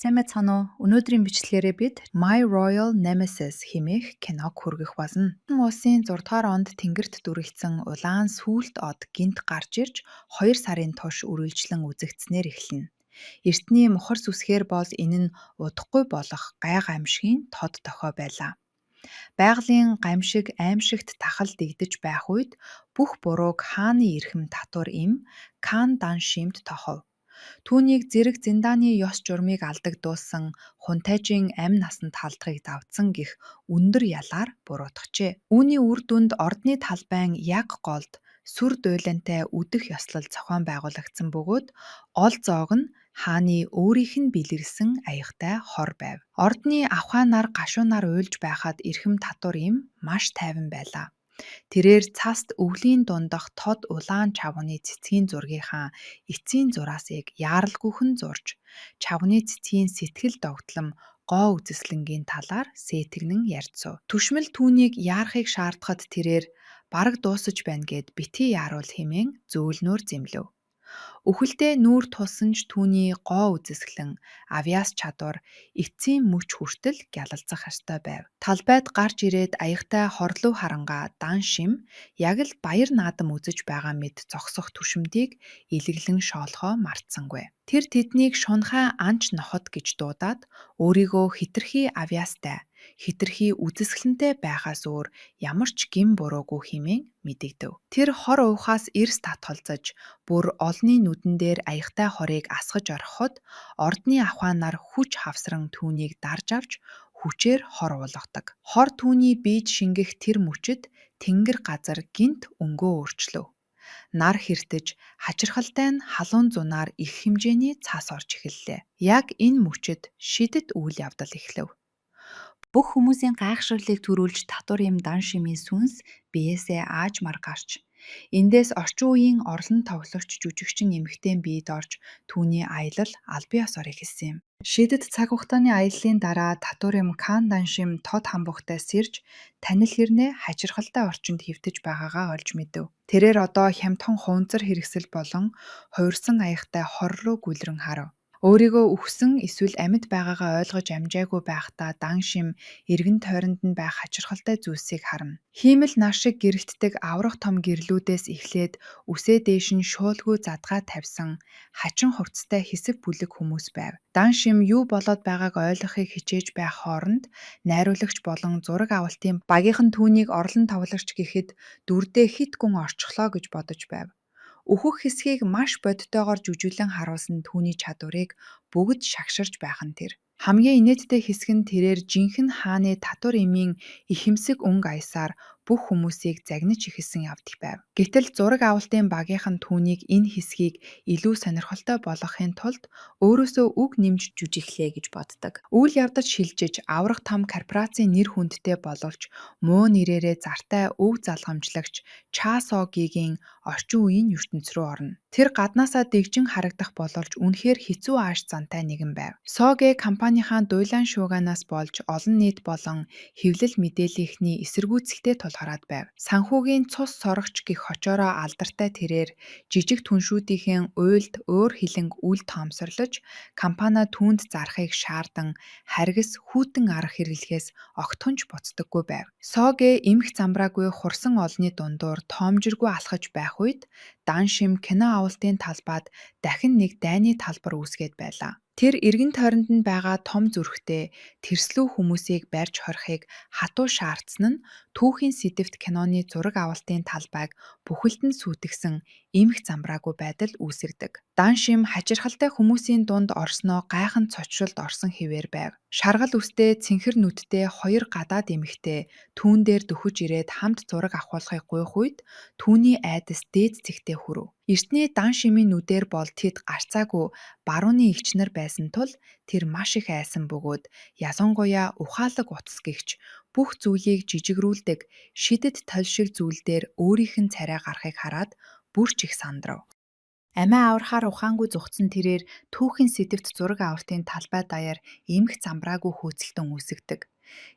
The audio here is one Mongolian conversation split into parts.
Сайн байцгаана уу? Өнөөдрийн бичлэгээрээ бид My Royal Nemesis хэмээх киног хүргэх болно. Улсын 6 дугаар онд тэнгэрт дүрэгдсэн улаан сүлт од гинт гарч ирж 2 сарын турш үргэлжлэн үзэгдснээр эхэлнэ. Эртний мухар сүсгээр бол энэ нь удахгүй болох гай гамшигын тод дохой байлаа. Байгалийн гамшиг аимшигт тахал дэгдэж байх үед бүх бурууг хааны эрхэм татвар эм Кан Даншимд тохов. Түүнийг зэрэг зиндааны ёс журмыг алдагдуулсан хунтайжийн амь насанд халдахыг давтсан гэх өндөр ялаар буруутгажээ. Үүний үр дүнд ордны талбайн яг голд сүр дуйлантай үдэх ёслол зохион байгуулагдсан бөгөөд ол зоог нь хааны өөрийнх нь бэлэглэсэн аягатай хор байв. Ордны авхаанаар гашуунаар уйлж байхад эрхэм татвар им маш тайван байлаа. Тэрээр цаст өвлийн дундах тод улаан чавганы цэцгийн зургийнхаа эцсийн зураасыг яаралгүйхэн зурж, чавганы цэцгийн сэтгэл догтлом гоо үзэсгэлэнгийн талаар сэтгнэн ярьцв. Түшмэл түүнийг яарахыг шаардахад тэрээр бараг дуусаж байна гэд битгий яаруул хэмээн зөөлнөөр зэмлэв. Үхэлдээ нүүр тулсан ч түүний гоо үзэсгэлэн авьяас чадвар эцсийн мөч хүртэл гялалзах ёстой байв. Талбайд гарч ирээд аягтай хорлов харангаа дан шим яг л баяр наадам үзэж байгаа мэд зогсох түшимдийг илэглэн шоолохоо мартсангүй. Тэр тэднийг шунхай анч нохот гэж дуудаад өөрийгөө хитрхи авьяастай, хитрхи үзэсгэлэнтэй байхаас өөр ямар ч гин буруугүй хэмээн мэдэгдэв. Тэр хор уухаас эрс татгалзаж бүр олны нүдэн дээр аягтай хорыг асгаж орхиход ордны авхаанаар хүч хавсран түүнийг дарж авч хүчээр хор уулгадаг. Хор түүний биед шингэх тэр мөчөд тэнгэр газар гинт өнгөө өөрчлөв. Нар хэртэж хачирхалтай нь халуун зунаар их хэмжээний цас орж эхэллээ. Яг энэ мөчөд шидэт үйл явдал эхлэв. Бүх хүмүүсийн гайхширлыг төрүүлж татвар юм дан шимийн сүнс биеэсээ аажмаар гарч эндээс орчин үеийн орлон тоглогч жүжигчин эмэгтэйн биед орж түүний аялал албан ёсоор эхэлсэн юм. Шидэт цаг хугацааны аяллын дараа татвар юм Кан Даншим тод хамбогтой сэрж танил хэрнээ хачирхалтай орчинд хэвтэж байгаагаа олж мэдэв. Тэрээр одоо хямдхан хуванцар хэрэгсэл болон хувирсан аягтай хор руу гүйлрэн харав. Өөрийгөө үхсэн эсвэл амьд байгаагаа ойлгож амжаагүй байхдаа дан шим эргэн тойронд нь байх хачирхалтай зүйлсийг харна. Хиймэл нар шиг гэрэгтдэг аврах том гэрлүүдээс эхлээд үсээ дээш нь шуулгүй задгаа тавьсан хачин хувцастай хэсэг бүлэг хүмүүс байв. Дан шим юу болоод байгааг ойлгохыг хичээж байх хооронд найруулагч болон зураг авалтын багийнхан түүнийг орлон тоглогч гэхэд дүрдээ хит гүн орчихлоо гэж бодож байв. Өөхөх хэсгийг маш бодитойгоор жүжиглэн харуулсан түүний чадварыг бүгд шагширж байх нь тэр. Хамгийн инээдтэй хэсэг нь тэрээр жинхэнэ хааны татвар эмийн ихэмсэг өнгө аясаар бүх хүмүүсийг загнаж эхэлсэн явдал байв. Гэтэл зураг авалтын багийнхан түүнийг энэ хэсгийг илүү сонирхолтой болгохын тулд өөрөөсөө үг нэмж жүжиглэе гэж боддог. Үйл явдал шилжиж аврах том корпорацийн нэр хүндтэй боловч муу нэрээрээ зартай өв залгамжлагч Ча Согигийн орчин үеийн ертөнц рүү орно. Тэр гаднаасаа дэгжин харагдах боловч үнэхээр хэцүү ааш зантай нэгэн байв. Соге компанийнхаа дуйлаан шууганаас болж олон нийт болон хэвлэл мэдээллийнхний эсэргүүцэлтэй тулгараад байв. Санхүүгийн цус сорогч гэх хочоороо алдартай тэрээр жижиг түншүүдийн уйлд өөр хилэнг үл тоомсорлож компани түүнд зарахыг шаардан харгас хүйтэн арга хэрэглэхээс огтхонч буцдаггүй байв. Соге эмх замбраагүй хурсан олны дундуур тоомжиргүй алхаж байх үед дан шим кино авалтын талбайд дахин нэг дайны талбар үүсгээд байлаа. Тэр эргэн тойронд нь байгаа том зүрхтэй тэрслүү хүмүүсийг барьж хорихыг хатуу шаардсан нь түүхийн сэдэвт киноны зураг авалтын талбайг бүхэлд нь сүйтгэсэн эмх замбраагүй байдал үүсгдэг. Дан шим хачирхалтай хүмүүсийн дунд орсноо гайхан цочролд орсон хэвээр байв. Шаргал үстэй цэнхэр нүдтэй хоёр гадаад эмэгтэй түүн дээр дөхөж ирээд хамт зураг авахуулахыг гуйх үед түүний айдас дээд зэгтээ хүрв. Эртний дан шимийн нүдээр бол тэд гарцаагүй барууны эгч нар байсан тул тэр маш их айсан бөгөөд ялангуяа ухаалаг утас гэгч бүх зүйлийг жижигрүүлдэг шидэт толь шиг зүйл дээр өөрийнх нь царай гарахыг хараад бүрч их сандрав. Амиа аврахаар ухаангүй зүгтсэн тэрээр түүхийн сэдэвт зураг авалтын талбай даяар эмх замбраагүй хөөцөлтөн үүсгдэг.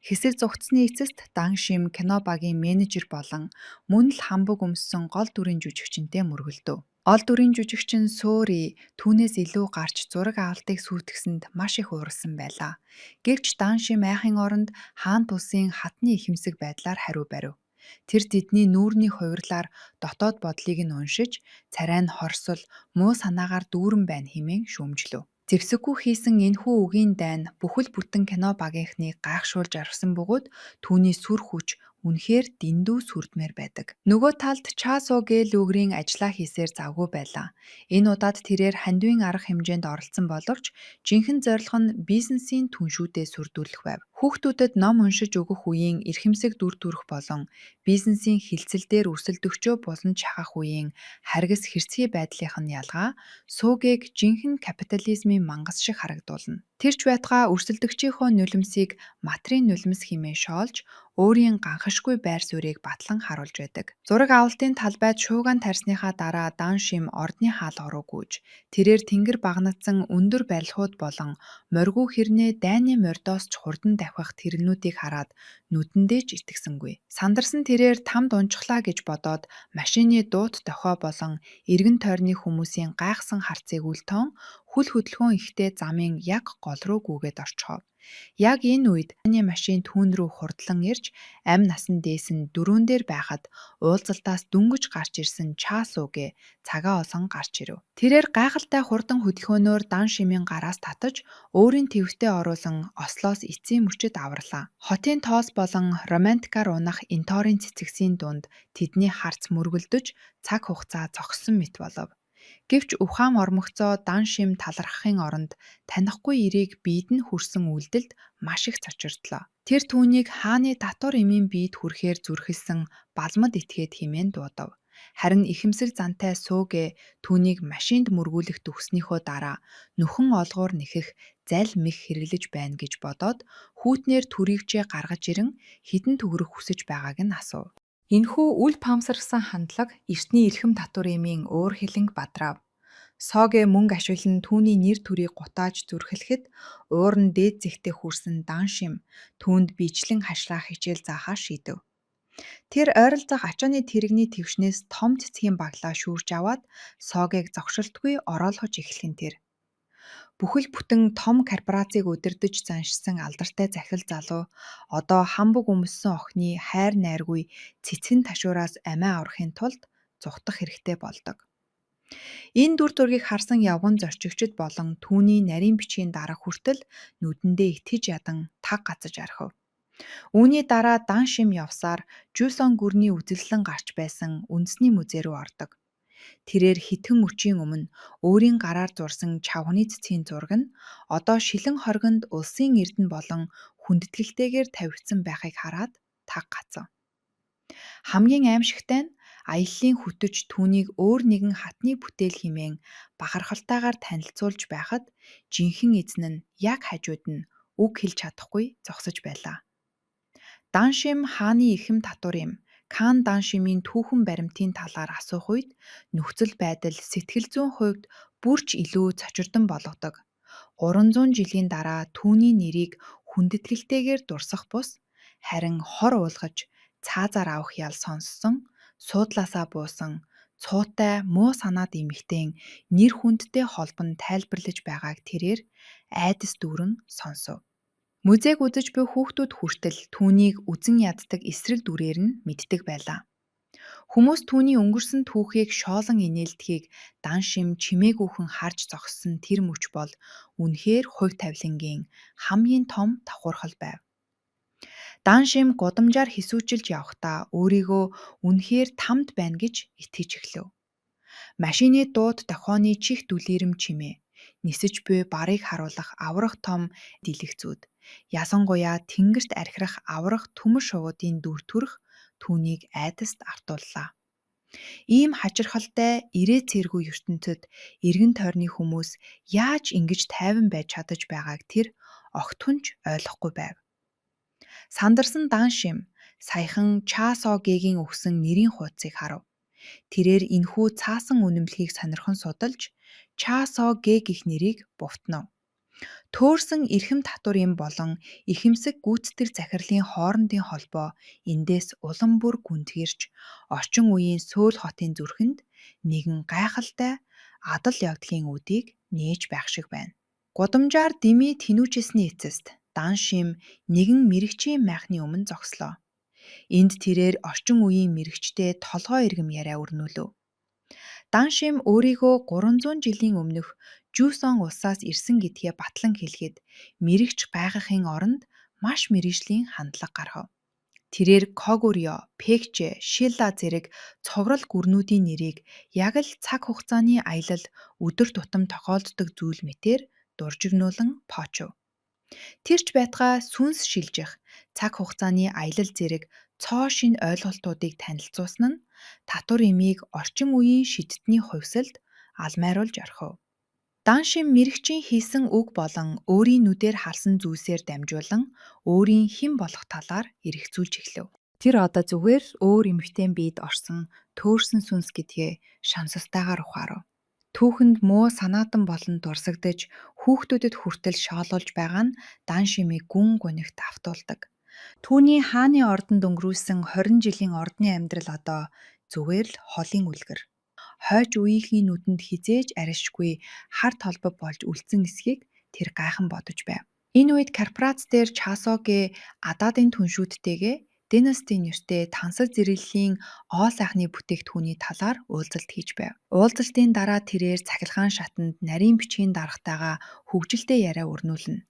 Хэсэг зугтсны эцэст дан шим кино багийн менежер болон мөн л хамбаг өмссөн гол дүрийн жүжигчинтэй мөргөлдөв. Ол дүрийн жүжигчин Сөөри түүнээс илүү гарч зураг авалтыг сүйтгэсэнд маш их уурсан байлаа. Гэвч Данши майхын оронд хаан тусын хатны ихэмсэг байдлаар хариу барив. Тэр тэдний нүүрний хувирлаар дотоод бодлыг нь уншиж, царай нь хорсол, муу санаагаар дүүрэн байна хэмээн шүүмжлөв. Зэвсэггүй хийсэн энэхүү үгийн дайн бүхэл бүтэн кино багийнхныг гайхшуулж арвсан бөгөөд түүний сүр хүч үнэхээр дэндүү сүрдмээр байдаг. Нөгөө талд Ча Суугэ лүгрийн ажиллаа хийсээр завгүй байлаа. Энэ удаад тэрээр хандивын арга хэмжээнд оролцсон боловч жинхэнэ зорилго нь бизнесийн түншүүдэд сүрдүүлэх байв. Хүүхдүүдэд ном уншиж өгөх үеийн эрхэмсэг дүр төрх болон бизнесийн хилцэл дээр өрсөлдөгчөө булан шахах үеийн харгас хэрцгий байдлынх нь ялгаа Суугийг жинхэнэ капитализмын мангас шиг харагдуулна. Тэр ч байтугай өрсөлдөгчийнхөө нулимсыг материйн нулимс хэмээн шоолж өөрийн ганхашгүй байр суурийг батлан харуулж байдаг. Зураг авалтын талбайд шууган тарсныхаа дараа Даншим ордны хаалга руу гүйж, тэрээр тэнгэр багнагдсан өндөр барилгууд болон моргүй хэрнээ дайны мордоос ч хурдан давхих тэрэгнүүдийг хараад нүдэндээ ч итгэсэнгүй. Сандарсан тэрээр тамд унчглаа гэж бодоод машины дуут дохио болон эргэн тойрны хүмүүсийн гайхсан харцыг үлтоон хүл хөдөлгөөн ихтэй замын яг гол руу гүгээд орчихов. Яг энэ үед дайны машин түүн рүү хурдлан ирж амь насан дээсэн дөрүүн дээр байхад уулзалтаас дүнгэж гарч ирсэн Ча Суугэ цагаа олсон гарч ирэв. Тэрээр гайхалтай хурдан хөдөлгөөнөөр Даншимын гараас татаж өөрийн твтээ оруулан ослоос эцсийн мөчөд аварлаа. Хотын тоос болон романтикаар унах энторийн цэцэгсийн дунд тэдний харц мөргөлдөж цаг хугацаа зогссон мэт болов. Гэвч ухаан ормогцоо Даншим талархахын оронд танихгүй эрийг биед нь хүрсэн үйлдэлд маш их цочирдлоо. Тэр түүнийг хааны татвар эмийн биед хүрэхээр зүрхэлсэн балмад этгээд хэмээн дуудав. Харин ихэмсэл зантай Суугэ түүнийг машинд мөргүүлэх төгснийхөө дараа нөхөн олгоор нэхэх зал мэх хэрэглэж байна гэж бодоод хүүтнээр түрийгчээ гаргаж ирэн хідэн төгрөг хүсэж байгааг нь асуув. Энэхүү үл памсарсан хандлага эртний эрхэм татвар эмийн өөр хилэнг бадрав. Соогэ мөнгө ашиглан түүний нэр төрийг гутааж зүрхлэхэд уур нь дээд зэгтээ хүрсэн Даншим түүнд биечлэн хашраах хичээл заахаа шийдэв. Тэр ойролцоох ачааны тэрэгний твшнээс том цэцгийн баглаа шүүрч аваад Соогийг зогшилтгүй ороолгож эхлэн тэр. Бүхэл бүтэн том корпорацийг удирдаж заншсан алдартай захирал залуу одоо хамбог өмссөн охины хайр найргүй цэцгэн ташуураас амиа аврахын тулд зүхтах хэрэгтэй болдог. Энэ дүр зургийг харсан явган зорчигчид болон түүний нарийн бичгийн дарга хүртэл нүдэндээ итгэж ядан таг гацаж архив. Үүний дараа Даншим явсаар Жусон гүрний үзэсгэлэн гарч байсан үндэсний музей рүү ордог. Тэрээр хэдхэн мөчийн өмнө өөрийн гараар зурсан чавхны цэцгийн зураг нь одоо шилэн хоргонд улсын эрдэнэ болон хүндэтгэлтэйгээр тавигдсан байхыг хараад таг гацав. Хамгийн аимшигтай нь аяллаа хөтөж түүнийг өөр нэгэн хатны бүтээл хэмээн бахархалтайгаар танилцуулж байхад жинхэнэ эзэн нь яг хажууд нь үг хэлж чадахгүй зогсож байлаа. Даншим хааны эрхэм татвар юм. Кан Даншимын түүхэн баримтын талаар асуух үед нөхцөл байдал сэтгэл зүйн хувьд бүрч илүү цочирдон болгодог. 300 жилийн дараа түүний нэрийг хүндэтгэлтэйгээр дурсах бус харин хор уулгаж цаазаар авах ял сонссон, суудлаасаа буусан, цуутай муу санаад эмэгтэйн нэр хүндтэй холбон тайлбарлаж байгааг тэрээр айдас дүүрэн сонсов. Музейг үзэж буй хүүхдүүд хүртэл түүнийг үзэн яддаг эсрэг дүрээр нь мэддэг байлаа. Хүмүүс түүний өнгөрсөн түүхийг шоолон инээлдэхийг Даншим чимээгүйхэн харж зогссон тэр мөч бол үнэхээр хувь тавилангийн хамгийн том давхурхал байв. Даншим гудамжаар хэсүүчилж явхдаа өөрийгөө үнэхээр тамд байна гэж итгэж эхлэв. Машины дууд дохооны чих дүлээрэм чимээ, нисэж буй барыг харуулах аврах том дэлгэцүүд, ясангуяа тэнгэрт архирах аврах төмөр шувуудын дүр төрх түүнийг айдаст артууллаа. Ийм хачирхалтай ирээ цэргүй ертөнцид эргэн тойрны хүмүүс яаж ингэж тайван байж чадаж байгааг тэр огт хүнч ойлгохгүй байв. Сандарсан Даншим саяхан Ча Соогэгийн өгсөн нэрийн хуудсыг харав. Тэрээр энэхүү цаасан үнэмлэхийг сонирхон судалж Ча Соогэ гэх нэрийг бувтнав. Төөрсөн эрхэм татвар юм болон ихэмсэг гүйцэтгэх захирлын хоорондын холбоо эндээс улам бүр гүнзгийрч орчин үеийн Сөүл хотын зүрхэнд нэгэн гайхалтай адал явдлын үдийг нээж байх шиг байна. Гудамжаар дими тэнүүжсэний эцэст дан шим нэгэн мэрэгчийн майхны өмнө зогслоо. Энд тэрээр орчин үеийн мэрэгчтэй толгой иргэм яриа өрнүүлв. Дан шим өөрийгөө 300 жилийн өмнөх Жусон улсаас ирсэн гэдгээ батлан хэлэхэд мэрэгч байхын оронд маш мэргэжлийн хандлага гаргав. Тэрээр Когурио, Пекче, Шилла зэрэг цоврал гүрнүүдийн нэрийг яг л цаг хугацааны аялал өдөр тутам тохиолддог зүйл мэтээр дуржигнуулан поочив. Тэрч байтугай сүнс шилжих, цаг хугацааны аялал зэрэг цоо шин ойлголтуудыг танилцуулсан нь татвар эмийг орчин үеийн шидэдний хувьсалд алмайруулж орхив. Дан шим мэрэгчийн хийсэн үг болон өөрийн нүдээр харсан зүйлсээр дамжуулан өөрийн хэн болох талаар эргэцүүлж эхлэв. Тэр одоо зүгээр өөр эмэгтэй биед орсон төөрсөн сүнс гэдгээ шансастайгаар ухаарав. Түүхэнд муу санаатан болон дурсагдж хүүхдүүдэд хүртэл шоолуулж байгаа нь дан шимийг гүн гунигт автуулдаг. Түүний хааны ордонд өнгөрүүлсэн 20 жилийн ордны амьдрал одоо зүгээр л холын үлгэр. Хойч үеийнхний нүдэнд хизээж арьсшгүй хар толбог болж үлдсэн эсхийг тэр гайхан бодож байв. Энэ үед корпорац дээр Часоге адаадын түншүүдтэйгээ Династи нэртэй тансаг зэрэглэлийн оол сайхны бүтээгдэхүүний талаар уулзалт хийж байв. Уулзалтын дараа тэрээр цахилгаан шатанд нарийн бичгийн даргатайгаа хөгжилтэй яриа өрнүүлнэ.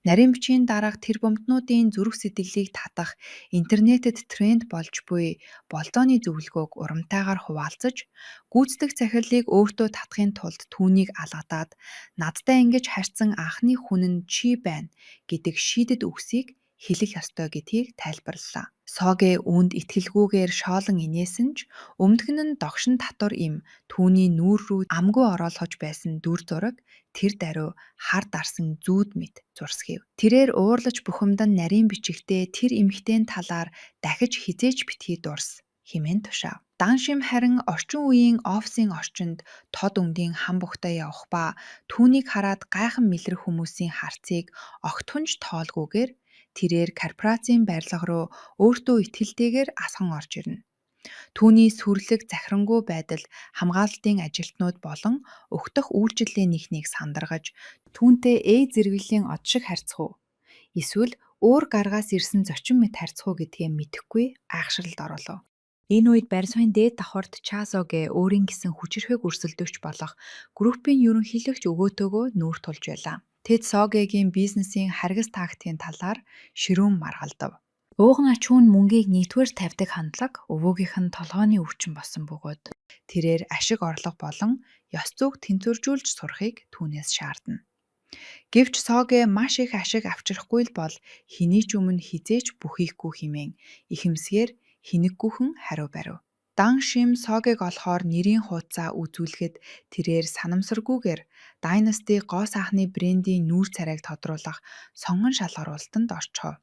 Нарийн бичгийн дарга тэр бомтнуудын зүрх сэтгэлийг татах интернетэд тренд болж буй болзооны зөвлөгөөг урамтайгаар хуваалцаж, гүйцэтгэх захирлыг өөртөө татахын тулд түүнийг алгадаад надтай ингэж харьцсан анхны хүн нь чи байна гэдэг шийдэт үгсийг хэлэх ёстой гэдгийг тайлбарллаа. Соге үүнд итгэлгүйгээр шоолон инээсэн ч өмнөх нь догшин татвар им түүний нүүр рүү амгүй ороолгож байсан дүр зураг тэр даруй хар дарсан зүүд мэт зурсхийв. Тэрээр уурлаж бухимдан нарийн бичигтээ тэр эмэгтэйн талаар дахиж хизээж битгий дурс хэмээн тушаав. Дан шим харин орчин үеийн офисын орчинд тод өндийн хам бухтай явах ба түүнийг хараад гайхан мэлрэх хүмүүсийн харцыг огт хүнж тоолгүйгээр тэрээр корпорацийн барилга руу өөртөө итгэлтэйгээр асхан орж ирнэ. Түүний сүрлэг захирангүй байдал хамгаалалтын ажилтнууд болон угтах үйлчлэлийн нэгнийг сандаргаж түүнтэй зэрэглэлийн од шиг харьцах уу? Эсвэл өөр гаргаас ирсэн зочин мэт харьцах уу гэдгээ мэдэхгүй айхшралд оруулав. Энэ үед барьсны дээд давхарт Часоге өөрийн гэсэн хүчирхэг өрсөлдөгч болох группийн ерөнхийлөгч өгөөтөөгөө нүүр тулж байлаа. Тэд Согегийн бизнесийн харгас тактикийн талаар ширүүн маргалдав. Ууган ачуун мөнгийг нэгдүгээр тавьдаг хандлага өвөөгийнх нь толгойн өвчин болсон бөгөөд тэрээр ашиг орлого болон ёс зүйг тэнцвэржүүлж сурахыг түүнээс шаардна. Гэвч Соге маш их ашиг авчрахгүй л бол хэний ч өмнө хизээч бүхийхгүй хэмээн ихэмсгээр хинэггүйхэн хариу барив. Дан шим Согег олохоор нэрийн хуудасаа үзүүлэхэд тэрээр санамсаргүйгээр Dynasty гоо сайхны брендийн нүүр царайг тодруулах сонгон шалгаруулалтанд орчихов.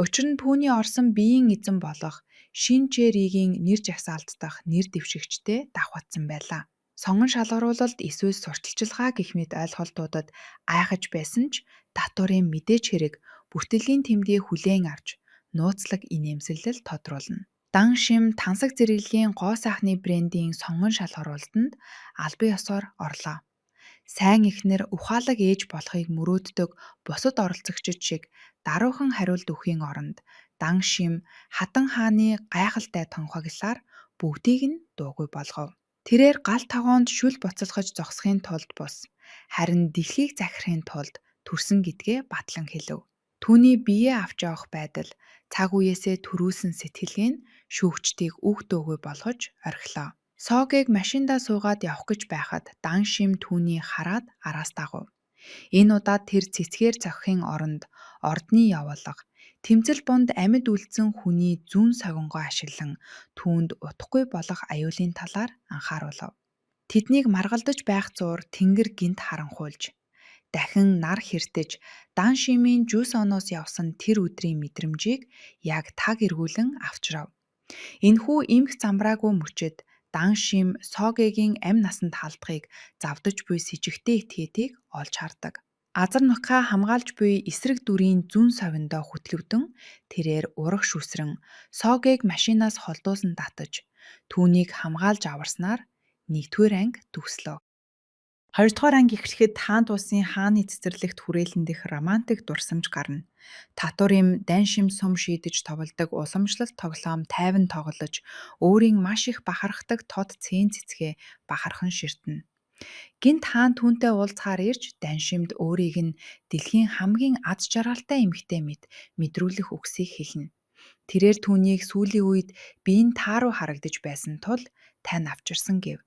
Учир нь түүний орсон биеийн эзэн болох Шин Чэригийн нэр жагсаалтдах нэр дэвшигчтэй давхацсан байлаа. Сонгон шалгаруулалт эсвэл сурталчилгаа гэх мэт ойлголтуудад айхаж байсан ч татварын мэдээч хэрэг бүртгэлийн тэмдгийг хүлээн авч нууцлаг инээмсэлэл тодруулна. Дан шим тансаг зэрэглэлийн гоо сайхны брендийн сонгон шалгаруулалтанд албан ёсоор орлоо. Сайн эхнэр ухаалаг ээж болохыг мөрөөддөг бусад оролцогчид шиг даруухан хариулт өгөхийн оронд Дан шим хатан хааны гайхалтай тунхаглалаар бүгдийг нь дуугүй болгов. Тэрээр гал тогоонд шүл буцалгаж зогсохын тулд бус, харин дэлхийг захирахын тулд төрсөн гэдгээ батлан хэлв. Түүний биеэ авч явах байдал цаг үеэсээ төрүүлсэн сэтгэлгээ нь шүүгчдийг үг дуугүй болгож орхилоо. Согег машиндаа суугаад явах гэж байхад Дан шим түүний хараад араас дагав. Энэ удаад тэр цэцгээр зохихын оронд ордны явуулга, тэмцэл бунд амьд үлдсэн хүний зүүн согингоо ашиглан түүнд утгагүй болох аюулын талаар анхааруулав. Тэднийг маргалдаж байх зуур тэнгэр гинт харанхуйлж, дахин нар хэртэж Дан шимийн Жусоноос явсан тэр өдрийн мэдрэмжийг яг таг эргүүлэн авчрав. Энэхүү эмх замбраагүй мөчид Дан шим Согегийн амь насанд халдахыг завдаж буй с ижигтэй этгээдийг олж хардаг. Азар нутгаа хамгаалж буй эсрэг дүрийн зүүн совиндоо хүтлэгдэн тэрээр урах шүсрэн Согег машинаас холдуулсан татаж түүнийг хамгаалж аварснаар 1-р анги төгслөө. 2-р анги эхлэхэд хаант улсын хааны цэцэрлэгт хүрээлэн дэх романтик дурсамж гарна. Татвар им дайн шим сум шийдэж тоглодог уламжлалт тоглоом тайван тоглож, өөрийн маш их бахархдаг тод цээн цэцгээ бахархан ширтэнэ. Гинт хаан түүнтэй уулзахаар ирж Даншимд өөрийг нь дэлхийн хамгийн аз жаргалтай эмэгтэй мэд мэдрүүлэх үгсийг хэлнэ. Тэрээр түүнийг сүүлийн үед биеийн тааруу харагдаж байсан тул тань авчирсан гэв.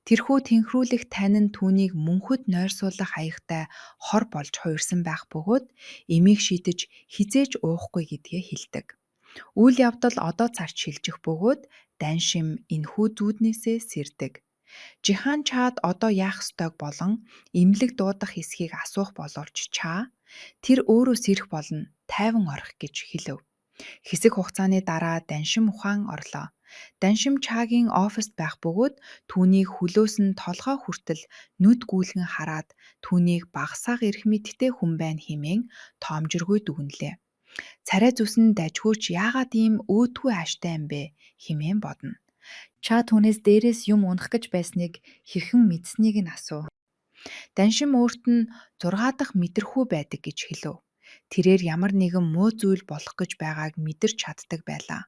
Тэрхүү тэнхрүүлэх тань нь түүнийг мөнхөд нойрсуулах аягтай хор болж хуйрсан байх бөгөөд эмийг шидэж хизээж уухгүй гэдгээ хэлдэг. Үйл явдал одоо царч шилжих бөгөөд Даншим энэхүү зүүднээсээ сэрдэг. Жихан чаад одоо яах ёстойг болон эмнэлэг дуудах эсхийг асуух боловч чаа тэр өөрөө сэрэх болно, тайван орох гэж хэлв. Хэсэг хугацааны дараа Даншим ухаан орлоо. Даншим чаагийн оффист байх бөгөөд түүнийг хөлөөс нь толгой хүртэл нүд гүйлгэн хараад түүнийг багасааг ирэх мэдтэй хүн байна хэмээн тоомжиргүй дүгнэлээ. Царай зүсэн дажгүйч яагаад ийм өөдгөө ааштай юм бэ хэмээн бодно. Чаа түүнээс дээрээс юм унах гэж байсныг хэрхэн мэдсэнийг нь асуув. Даншим өөрт нь 6 дахь мэдрэхүй байдаг гэж хэлв. Тэрээр ямар нэгэн муу зүйл болох гэж байгааг мэдэрч чаддаг байлаа.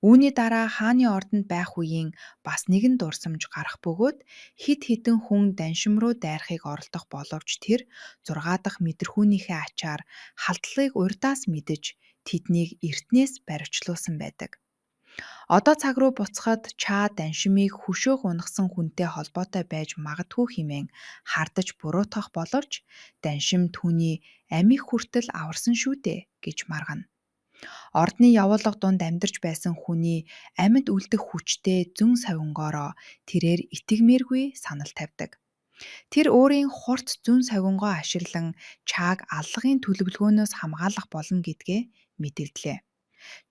Үүний дараа хааны ордонд байх үеийн бас нэгэн дурсамж гарах бөгөөд хид хідэн хүн Даншим руу дайрахыг оролдох боловч тэр 6 дахь мэдрэхүүнийхээ ачаар халдлагыг урьдаас мэдэж тэднийг эртнээс баривчлуулсан байдаг. Одоо цаг руу буцахад Чаа Даншимыг хөшөөх унагсан хүнтэй холбоотой байж магадгүй хэмээн хардаж буруутгах боловч Даншим түүний амийг хүртэл аварсан шүү дээ гэж маргана. Ордны явуулга дунд амьдарч байсан хүний амьд үлдэх хүчтэй зөн савингоороо тэрээр итгэмээргүй санал тавьдаг. Тэр өөрийн хурц зөн савингоо ашиглан Чааг аллагын төлөвлөгөөнөөс хамгаалах болно гэдгээ мэдэгдлээ.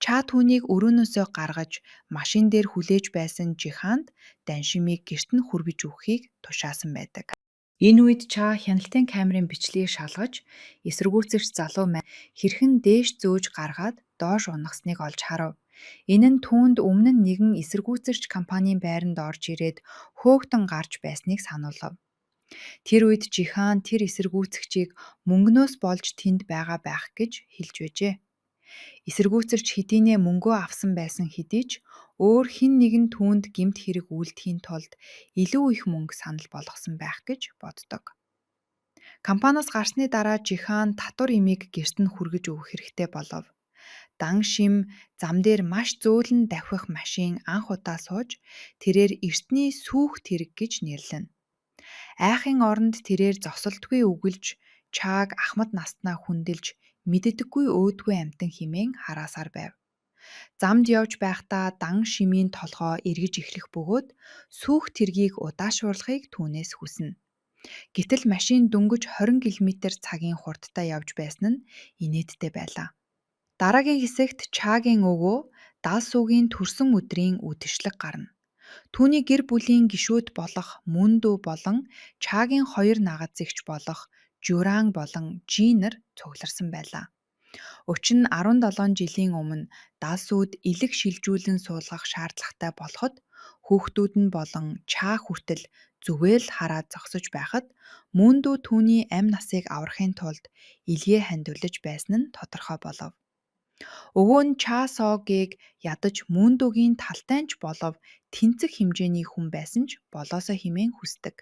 Чаа түүнийг өрөөнөөсөө гаргаж машин дээр хүлээж байсан Жиханд Даншимыг гэрт нь хүргэж өгөхийг тушаасан байдаг. Энэ үед Чаа хяналтын камерын бичлэгийг шалгаж эсэргүүцэгч залуу маань хэрхэн дээш зөөж гаргаад доош унагасныг олж харав. Энэ нь түүнд өмнө нь нэгэн эсэргүүцэгч компанийн байранд орж ирээд хөөгтөн гарч байсныг сануулав. Тэр үед Жихан тэр эсэргүүцэгчийг мөнгнөөс болж тэнд байгаа байх гэж хэлж байжээ. Эсэргүүцэгч хэдийнэ мөнгөө авсан байсан хэдий ч өөр хэн нэгэн түүнд гэмт хэрэг үйлдэхийн тулд илүү их мөнгө санал болгосон байх гэж боддог. Компаниас гарсны дараа Жихан татвар эмийг гэрт нь хүргэж өгөх хэрэгтэй болов. Даншим зам дээр маш зөөлөн давхих машин анх удаа сууж тэрээр эртний сүүх тэрэг гэж нэрлэнэ. Айхын оронд тэрээр зогсолтгүй үгэлж Чааг ахмад настнаа хүндэлж мэддэггүй өөдгүй амтан хэмээн хараасаар байв. Замд явж байхдаа Даншимийн толгоо эргэж эхлэх бөгөөд сүүх тэргийг удаашруулахыг түүнээс хүснэ. Гэтэл машин дөнгөж 20 км цагийн хурдтай явж байсан нь инээдтэй байлаа. Дараагийн хэсэгт Чаагийн өвөө Далсуугийн төрсөн өдрийн үдэшлэг гарна. Түүний гэр бүлийн гишүүд болох Мүндүү болон Чаагийн 2 нагад зэгч болох Жюран болон Жинер цугларсан байлаа. Учир нь 17 жилийн өмнө Далсууд элэг шилжүүлэн суулгах шаардлагатай болоход хүүхдүүд нь болон Чаа хүртэл зүгээл хараад зогсож байхад Мүндүү түүний амь насыг аврахын тулд илгээ хандивлаж байсан нь тодорхой болов. Өвөө нь Чаа Соогийг ядаж Мүндүүгийн талтайнч болов тэнцэх хэмжээний хүн байсан ч болоосоо хэмээн хүсдэг.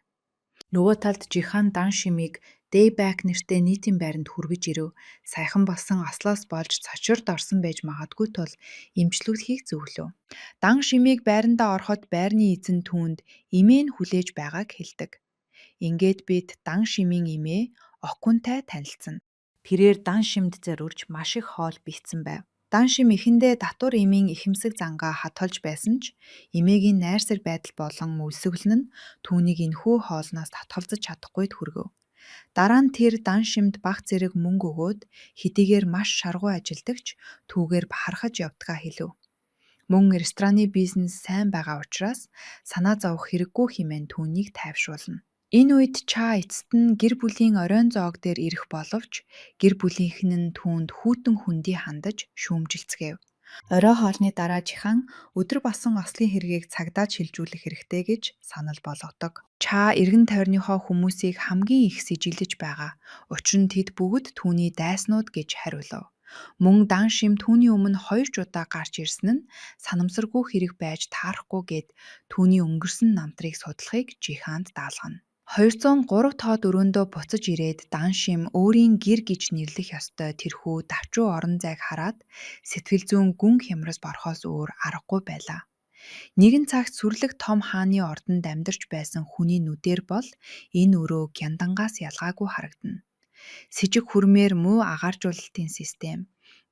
Нөгөө талд Жихан Даншимыг Дэйбэк нэртэй нийтийн байранд хүргэж ирэв. Саяхан болсон ослоос болж цочорд орсон байж магадгүй тул эмчлүүлэхийг зөвлөв. Даншимыг байрандаа ороход байрны эзэн түүнд эмээ нь хүлээж байгааг хэлдэг. Ингээд бид Даншимийн эмээ Окунтай танилцсан. Тэрээр Даншимд зориулж маш их хоол бийцсэн байв. Даншим эхэндээ татвар эмийн ихэмсэг зангаа хатолж байсан ч эмээгийн найрсаг байдал болон үлсэглэн нь түүнийг энэхүү хоолноос татгалзаж чадахгүйд хүргэв. Дараа нь тэр Даншимд бага зэрэг мөнгө өгөөд хэдийгээр маш шаргуу ажилдагч түүгээр бахархаж явдгаа хэлв. Мөн рестораны бизнес сайн байгаа учраас санаа зовох хэрэггүй хэмээн түүнийг тайвшруулна. Энэ үед Чаа эцэст нь гэр бүлийн оройн зоог дээр ирэх боловч гэр бүлийнхэн нь түүнд хүйтэн хүндий хандаж шүүмжилцгээв. Орой хоолны дараа жихан өдөр болсон ослын хэргийг цагдаад шилжүүлэх хэрэгтэй гэж санал болгодог. Ча эргэн тойрныхоо хүмүүсийг хамгийн их сэжиглэж байгаа. Учир нь тэд бүгд түүний дайснууд гэж хариулав. Мөн дан шим түүний өмнө 2 удаа гарч ирсэн нь санамсаргүй хэрэг байж таарахгүй гэд түүний өнгөрсөн намтрыг судлахыг жиханд даалгана. 203 тоод өрөөндөө буцаж ирээд дан шим өөрийн гэр гэж нэрлэх ёстой тэрхүү давчуу орон зайг хараад сэтгэл зүйн гүн хямрас борхоос өөр аргагүй байлаа. Нэгэн цагт сүрлэг том хааны ордонд амьдарч байсан хүний нүдээр бол энэ өрөө гяндангаас ялгаагүй харагдана. Сэжиг хүрмээр муу агааржуулалтын систем,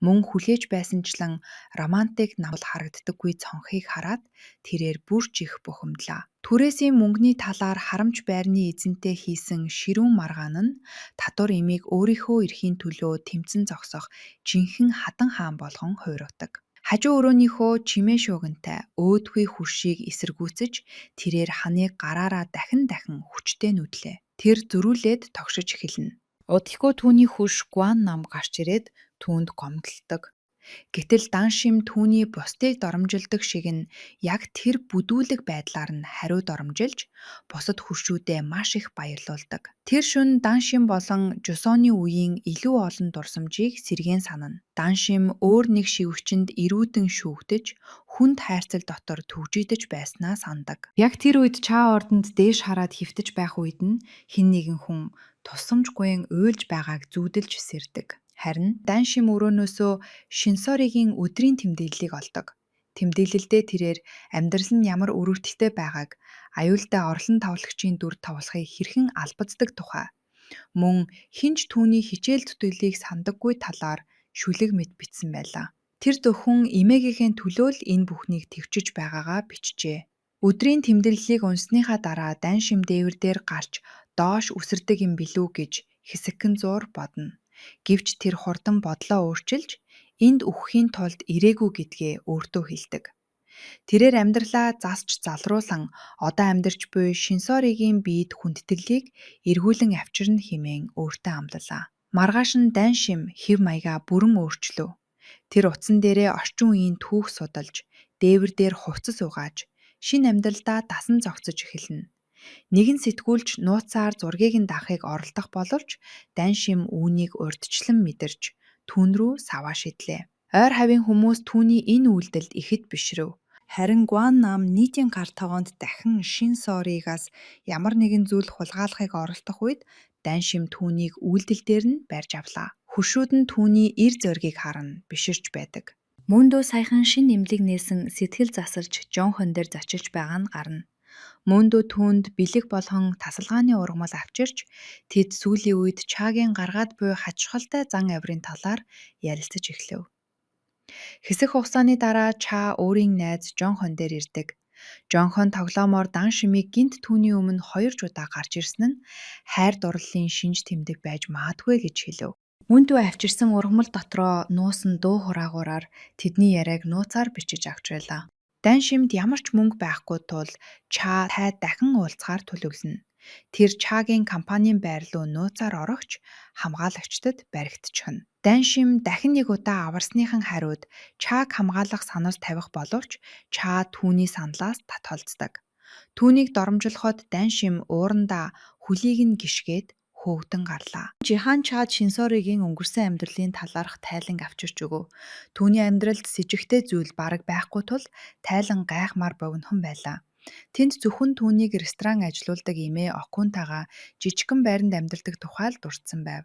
мөн хүлээж байсанчлан романтик намбал харагддаггүй цонхыг хараад тэрээр бүр ч их бухимдлаа. Түрээсийн мөнгөний талаар харамж байрны эзэнтэй хийсэн ширүүн маргаан нь татвар эмийг өөрийнхөө эрхийн төлөө тэмцэн зогсох жинхэнэ хадан хаан болгон хуйравдаг. Хажуу өрөөнийхөө чимээ шуугинтай өөдгүй хөршийг эсэргүүцэж тэрээр ханыг гараараа дахин хүчтэй нүдлээ. Тэр зөрүүлээд тогшиж эхэлнэ. Удалгүй түүний хөрш Гуан нам гарч ирээд түүнд гомдолдог. Гэтэл дан шим түүний бусдыг доромжилдог шиг нь яг тэр бүдүүлэг байдлаар нь хариу доромжилж бусад хөршүүдээ маш их баярлуулдаг. Тэр шөнө дан шим болон Жусоны үеийн илүү олон дурсамжийг сэргээн санана. Дан шим өөр нэг шивгчэнд эрүүдэн шүүгдэж хүнд хайрцал дотор төгжидэж байснаа сандаг. Яг тэр үед Ча ордонд дээш хараад хөвтөж байх үед нь хэн нэгэн хүн тусламжгүйн уйлж байгааг зүүдэлж сэрдэг. Харин дан шим өрөөнөөсөө Шинсоригийн өдрийн тэмдэглэлийг олдог. Тэмдэглэлдээ тэрээр амьдрал нь ямар өрөвдөлтэй байгааг, аюултай орлон тавлагчийн дүр тавлахыг хэрхэн албаддаг тухай, мөн хинч түүний хичээл зүтгэлийг сандаггүй талаар шүлэг мэт бичсэн байлаа. Тэр зөвхөн эмээгийнхээ төлөө л энэ бүхнийг төвчж байгаагаа бичжээ. Өдрийн тэмдэглэлийг унсныхаа дараа дан шим дээвэр дээр гарч доош үсэрдэг юм билүү гэж хэсэгхэн зуур бодно. Гэвч тэр хурдан бодлоо өөрчилж энд үхэхийн тулд ирээгүй гэдгээ өөртөө хэлдэг. Тэрээр амьдралаа засч залруулан одоо амьдарч буй Шинсоригийн биед хүндэтгэлийг эргүүлэн авчирна хэмээн өөртөө амлалаа. Маргааш нь дан шим хэв маягаа бүрэн өөрчлөв. Тэр утсан дээрээ орчин үеийн түүх судалж, дээвэр дээр хувцас угааж, шинэ амьдралдаа дасан зогсож эхэлнэ. Нэгэн сэтгүүлч нууцаар зургийг нь давахыг оролдох боловч дан шим үүнийг урьдчилан мэдэрч түүн рүү саваа шидлээ. Ойр хавийн хүмүүс түүний энэ үйлдэлд ихэд бишрэв. Харин Гуан нам нийтийн гар тогоонд дахин Шинсоригаас ямар нэгэн зүйл хулгайлахыг оролдох үед дан шим түүнийг үйлдэл дээр нь барьж авлаа. Хөршүүд нь түүний эр зоригийг харна биширч байдаг. Мөндөө саяхан шин нэмлэг нээсэн сэтгэл засалж Жонхон дээр зочилж байгаа нь гарна. Мөндөө түүнд бэлэг болгон тасалгааны ургамал авчирч тэд сүүлийн үед Чагийн гаргаад буй хачирхалтай зан авирын талаар ярилцаж эхлэв. Хэсэг хугацааны дараа Ча өөрийн найз Жонхон дээр ирдэг. Жонхон тоглоомоор дан шимийг гинт түүний өмнө 2 удаа гарч ирсэн нь хайр дурлалын шинж тэмдэг байж маадгүй гэж хэлв. Мөндөө авчирсан ургамал дотроо нуусан дуу хураагаараар тэдний яриаг нууцаар бичиж авч байлаа. Дан шимд ямар ч мөнгө байхгүй тул Ча тай дахин уулзахаар төлөвлөнө. Тэр Чагийн компанийн байр руу нууцаар орогч хамгаалагчдад баригдчихно. Дан шим дахин нэг удаа аварсныхан хариуд Чаг хамгаалах санал тавих боловч Ча түүний саналаас татгалздаг. Түүнийг доромжлоход дан шим уурандаа хөлийг нь гიშгээд хөөгдөн гарлаа. Жихан Чад Шинсоригийн өнгөрсөн амьдралын талаарх тайлан авчирч өгөв. Түүний амьдралд сэжигтэй зүйл бараг байхгүй тул тайлан гайхмаар богинохон байлаа. Тэнд зөвхөн түүнийг ресторан ажилуулдаг эмээ Окунтагаа жижигхэн байранд амьдардаг тухай л дурдсан байв.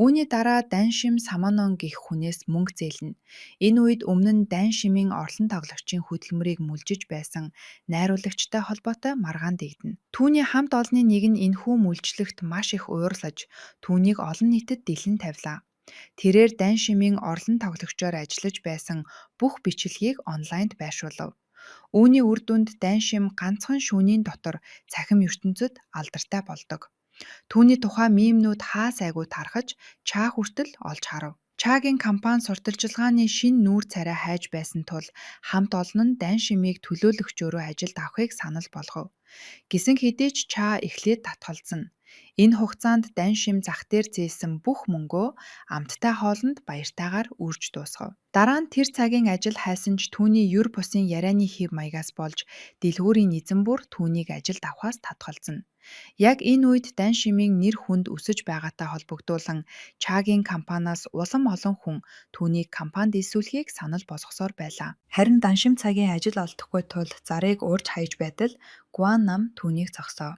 Үүний дараа дан шим Самонон гэх хүнээс мөнгө зээлнэ. Энэ үед өмнө нь дан шимийн орлон тоглогчийн хөдөлмөрийг мүлжиж байсан найруулагчтай холбоотой маргаан дэгдэнэ. Түүний хамт олонны нэг нь энэхүү мүлжлэгт маш их уурлаж, түүнийг олон нийтэд дэлэн тавилаа. Тэрээр дан шимийн орлон тоглогчоор ажиллаж байсан бүх бичлэгийг онлайнд байршуулав. Үүний үр дүнд дан шим ганцхан шөнийн дотор цахим ертөнцид алдартай болдог. Түүний тухай мемнүүд хаа сайгүй тархаж Ча хүртэл олж харав. Чагийн компани сурталчилгааны шинэ нүүр царай хайж байсан тул хамт олон нь дан шимийг төлөөлөгчөөрөө ажилд авахыг санал болгов. Гэсэн хэдий ч Ча эхлээд татгалзсан. Энэ хугацаанд Даншим зах дээр зээлсэн бүх мөнгөө амттай хоолнд баяртайгаар үрж дуусгав. Дараа нь тэр цагийн ажил хайсан ч түүний юр бусын ярианы хэв маягаас болж дэлгүүрийн эзэн бүр түүнийг ажилд авахаас татгалзана. Яг энэ үед Даншимийн нэр хүнд өсөж байгаатай холбогдуулан Чагийн компаниас улам олон хүн түүнийг компанид элсүүлэхийг санал болгосоор байлаа. Харин Даншим цагийн ажил олдохгүй тул зарыг урьж хаяж байтал Гуан нам түүнийг зогсов.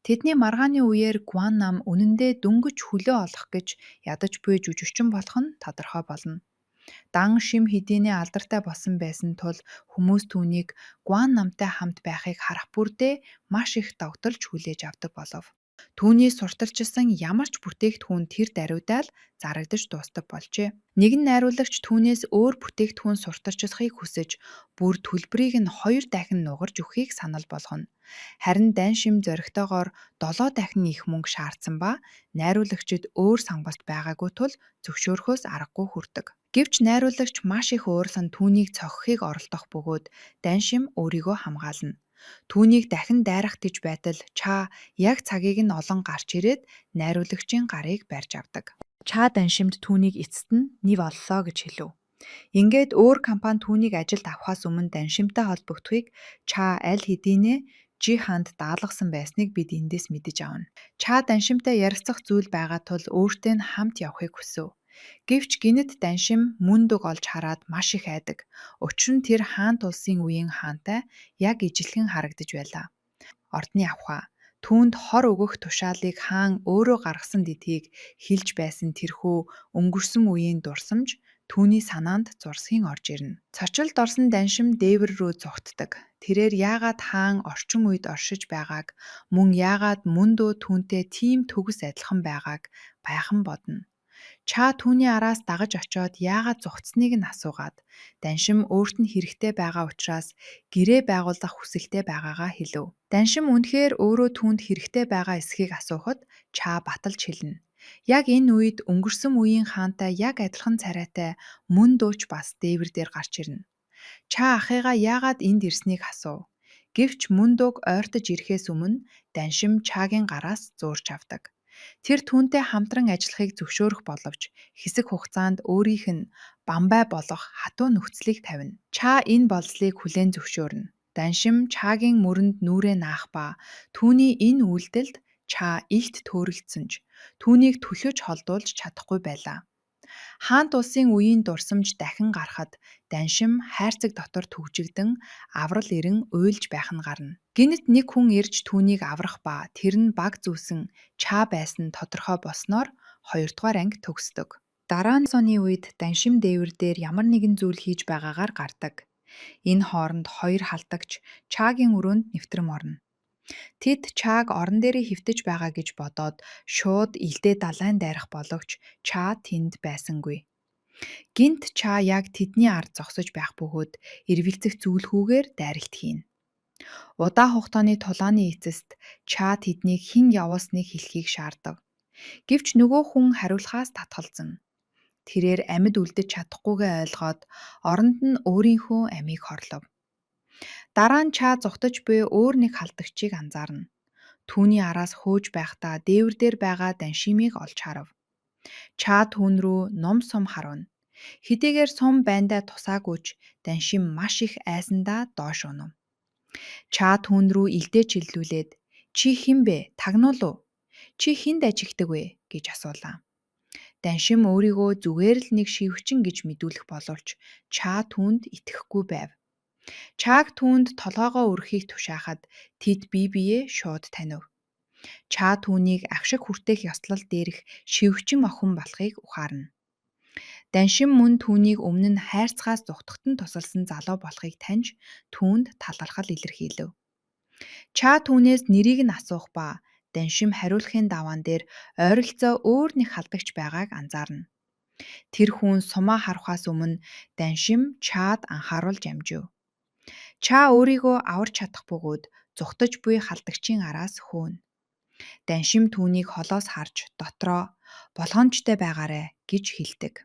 Тэдний маргааны үеэр Гуан нам үнэндээ дөнгөж хөлөө олох гэж ядаж буй жүжигчин болох нь тодорхой болно. Дан шим хэдийнэ алдартай болсон байсан тул хүмүүс түүнийг Гуан намтай хамт байхыг харах бүрдээ маш их догдолж хүлээж авдаг болов. Түүний сурталчилсан ямар ч бүтээгдэхүүн тэр даруйдаал зарагдаж дуустдаг болжээ. Нэгэн найруулагч түүнээс өөр бүтээгдэхүүн сурталчилахыг хүсэж бүр төлбөрийг нь 2 дахин нугарж өгөхийг санал болгоно. Харин Даншим зоригтойгоор 7 дахин их мөнгө шаардсан ба найруулагчид өөр самбалт байгаагүй тул зөвшөөрөхөөс аргагүй хүрдэг. Гэвч найруулагч маш их уурлан түүнийг цохихыг оролдох бөгөөд Даншим өөрийгөө хамгаална. Түүнийг дахин дайрах гэж байтал Ча яг цагийг нь олон гарч ирээд найруулагчийн гарыг барьж авдаг. Ча Даншимд түүнийг эцэст нь нив оллоо гэж хэлв. Ингээд өөр компани түүнийг ажилд авахаас өмнө Даншимтай холбогдохыг Ча аль хэдийнэ Жиханд даалгасан байсныг бид эндээс мэдэж авна. Ча Даншимтай ярилцах зүйл байгаа тул өөртөө нь хамт явахыг хүсв. Гэвч гинэт Даншим мөндөг олж хараад маш их айдаг. Учир нь тэр хаант улсын үеийн хаантай яг ижилхэн харагдаж байлаа. Ордны авхаа түүнд хор өгөх тушаалыг хаан өөрөө гаргасан гэдгийг хэлж байсан тэрхүү өнгөрсөн үеийн дурсамж түүний санаанд зурсхийн орж ирнэ. Цочилд орсон Даншим дээвэр рүү зүгтдэг. Тэрээр яагаад хаан орчин үед оршиж байгааг, мөн яагаад мөндөө түүнтэй тийм төгс адилхан байгааг байхан бодно. Ча түүний араас дагаж очиод яагаад зугтсныг нь асуугаад Даншим өөрт нь хэрэгтэй байгаа учраас гэрээ байгуулах хүсэлтэй байгаагаа хэлв. Даншим үнэхээр өөрөө түүнд хэрэгтэй байгаа эсхийг асуухад Ча баталж хэлнэ. Яг энэ үед өнгөрсөн үеийн хаантай яг адилхан царайтай мөн дууч бас дээвэр дээр гарч ирнэ. Ча ахыгаа яагаад энд ирснийг асуув. Гэвч мөн дууг ойртож ирэхээс өмнө Даншим Чагийн гараас зуурч авдаг. Тэр түүнтэй хамтран ажиллахыг зөвшөөрөх боловч хэсэг хугацаанд өөрийнх нь бамбай болох хатуу нөхцөлийг тавина. Ча энэ болцлыг хүлээн зөвшөөрнө. Даншим Чагийн мөрөнд нүрээ наах ба түүний энэ үйлдэлд Ча илт төөрөгдсөн ч түүнийг төлөөж холдуулж чадахгүй байлаа. Хаант улсын үеийн дурсамж дахин гарахад Даншим хайрцаг дотор төвжигдэн аврал ирэн уйлж байх нь гарна. Гинэт нэг хүн ирж түүнийг аврах ба тэр нь баг зүүсэн Ча байсан тодорхой болсноор 2 дугаар анги төгсдөг. Дараа нь оны үед Даншим дээвэр дээр ямар нэгэн зүйл хийж байгаагаар гардаг. Энэ хооронд 2 халдагч Чагийн өрөөнд нэвтрэм орно. Тэд Чаг орон дээрээ хөвтөж байгаа гэж бодоод шууд илдээ далайн дайрах боловч Ча тэнд байсангүй. Гинт Ча яг тэдний ард зогсож байх бөгөөд эрвэлзэх зүйлгүйгээр дайралт хийнэ. Удаа хугацааны тулааны эцэст Ча тэднийг хэн явуулсныг хэлхийг шаардав. Гэвч нөгөө хүн хариулахаас татгалзана. Тэрээр амьд үлдэж чадахгүйгээ ойлгоод оронд нь өөрийнхөө амийг хорлов. Дараа нь Ча зугтаж буй өөр нэг халдагчийг анзаарна. Түүний араас хөөж байхдаа дээвэр дээр байгаа Даншимыг олж харав. Ча түүн рүү ном сум харуна. Хэдийгээр сум байндаа тусаагүй ч Даншим маш их айсандаа доош унав. Ча түүн рүү илдээ чиллүүлээд "Чи хэн бэ? Тагнуул уу? Чи хэнд ажигдаг вэ?" гэж асуулаа. Даншим өөрийгөө зүгээр л нэг шивгчин гэж мэдүүлэх боловч Ча түүнд итгэхгүй байв. Чаг түүнд толгоогоо өрөхийг тушаахад тэд бие биеэ шууд танив. Ча түүнийг авшиг хүртээх ёслол дээрх шивгчин охин болохыг ухаарна. Даншим мөн түүнийг өмнө нь хайрцагаас зүхтахтан тусалсан залуу болохыг таньж түүнд талархал илэрхийлэв. Ча түүнээс нэрийг нь асуух ба Даншим хариулахын даваан дээр ойролцоо өөр нэг халдагч байгааг анзаарна. Тэр хүн сумаа харахаас өмнө Даншим Чад анхааруулж амжив. Ча өөрийгөө аварч чадах бөгөөд зүхтаж буй халдагчийн араас хөөнө. Даншим түүнийг холоос харж дотроо "Болгоомжтой байгаарэ" гэж хэлдэг.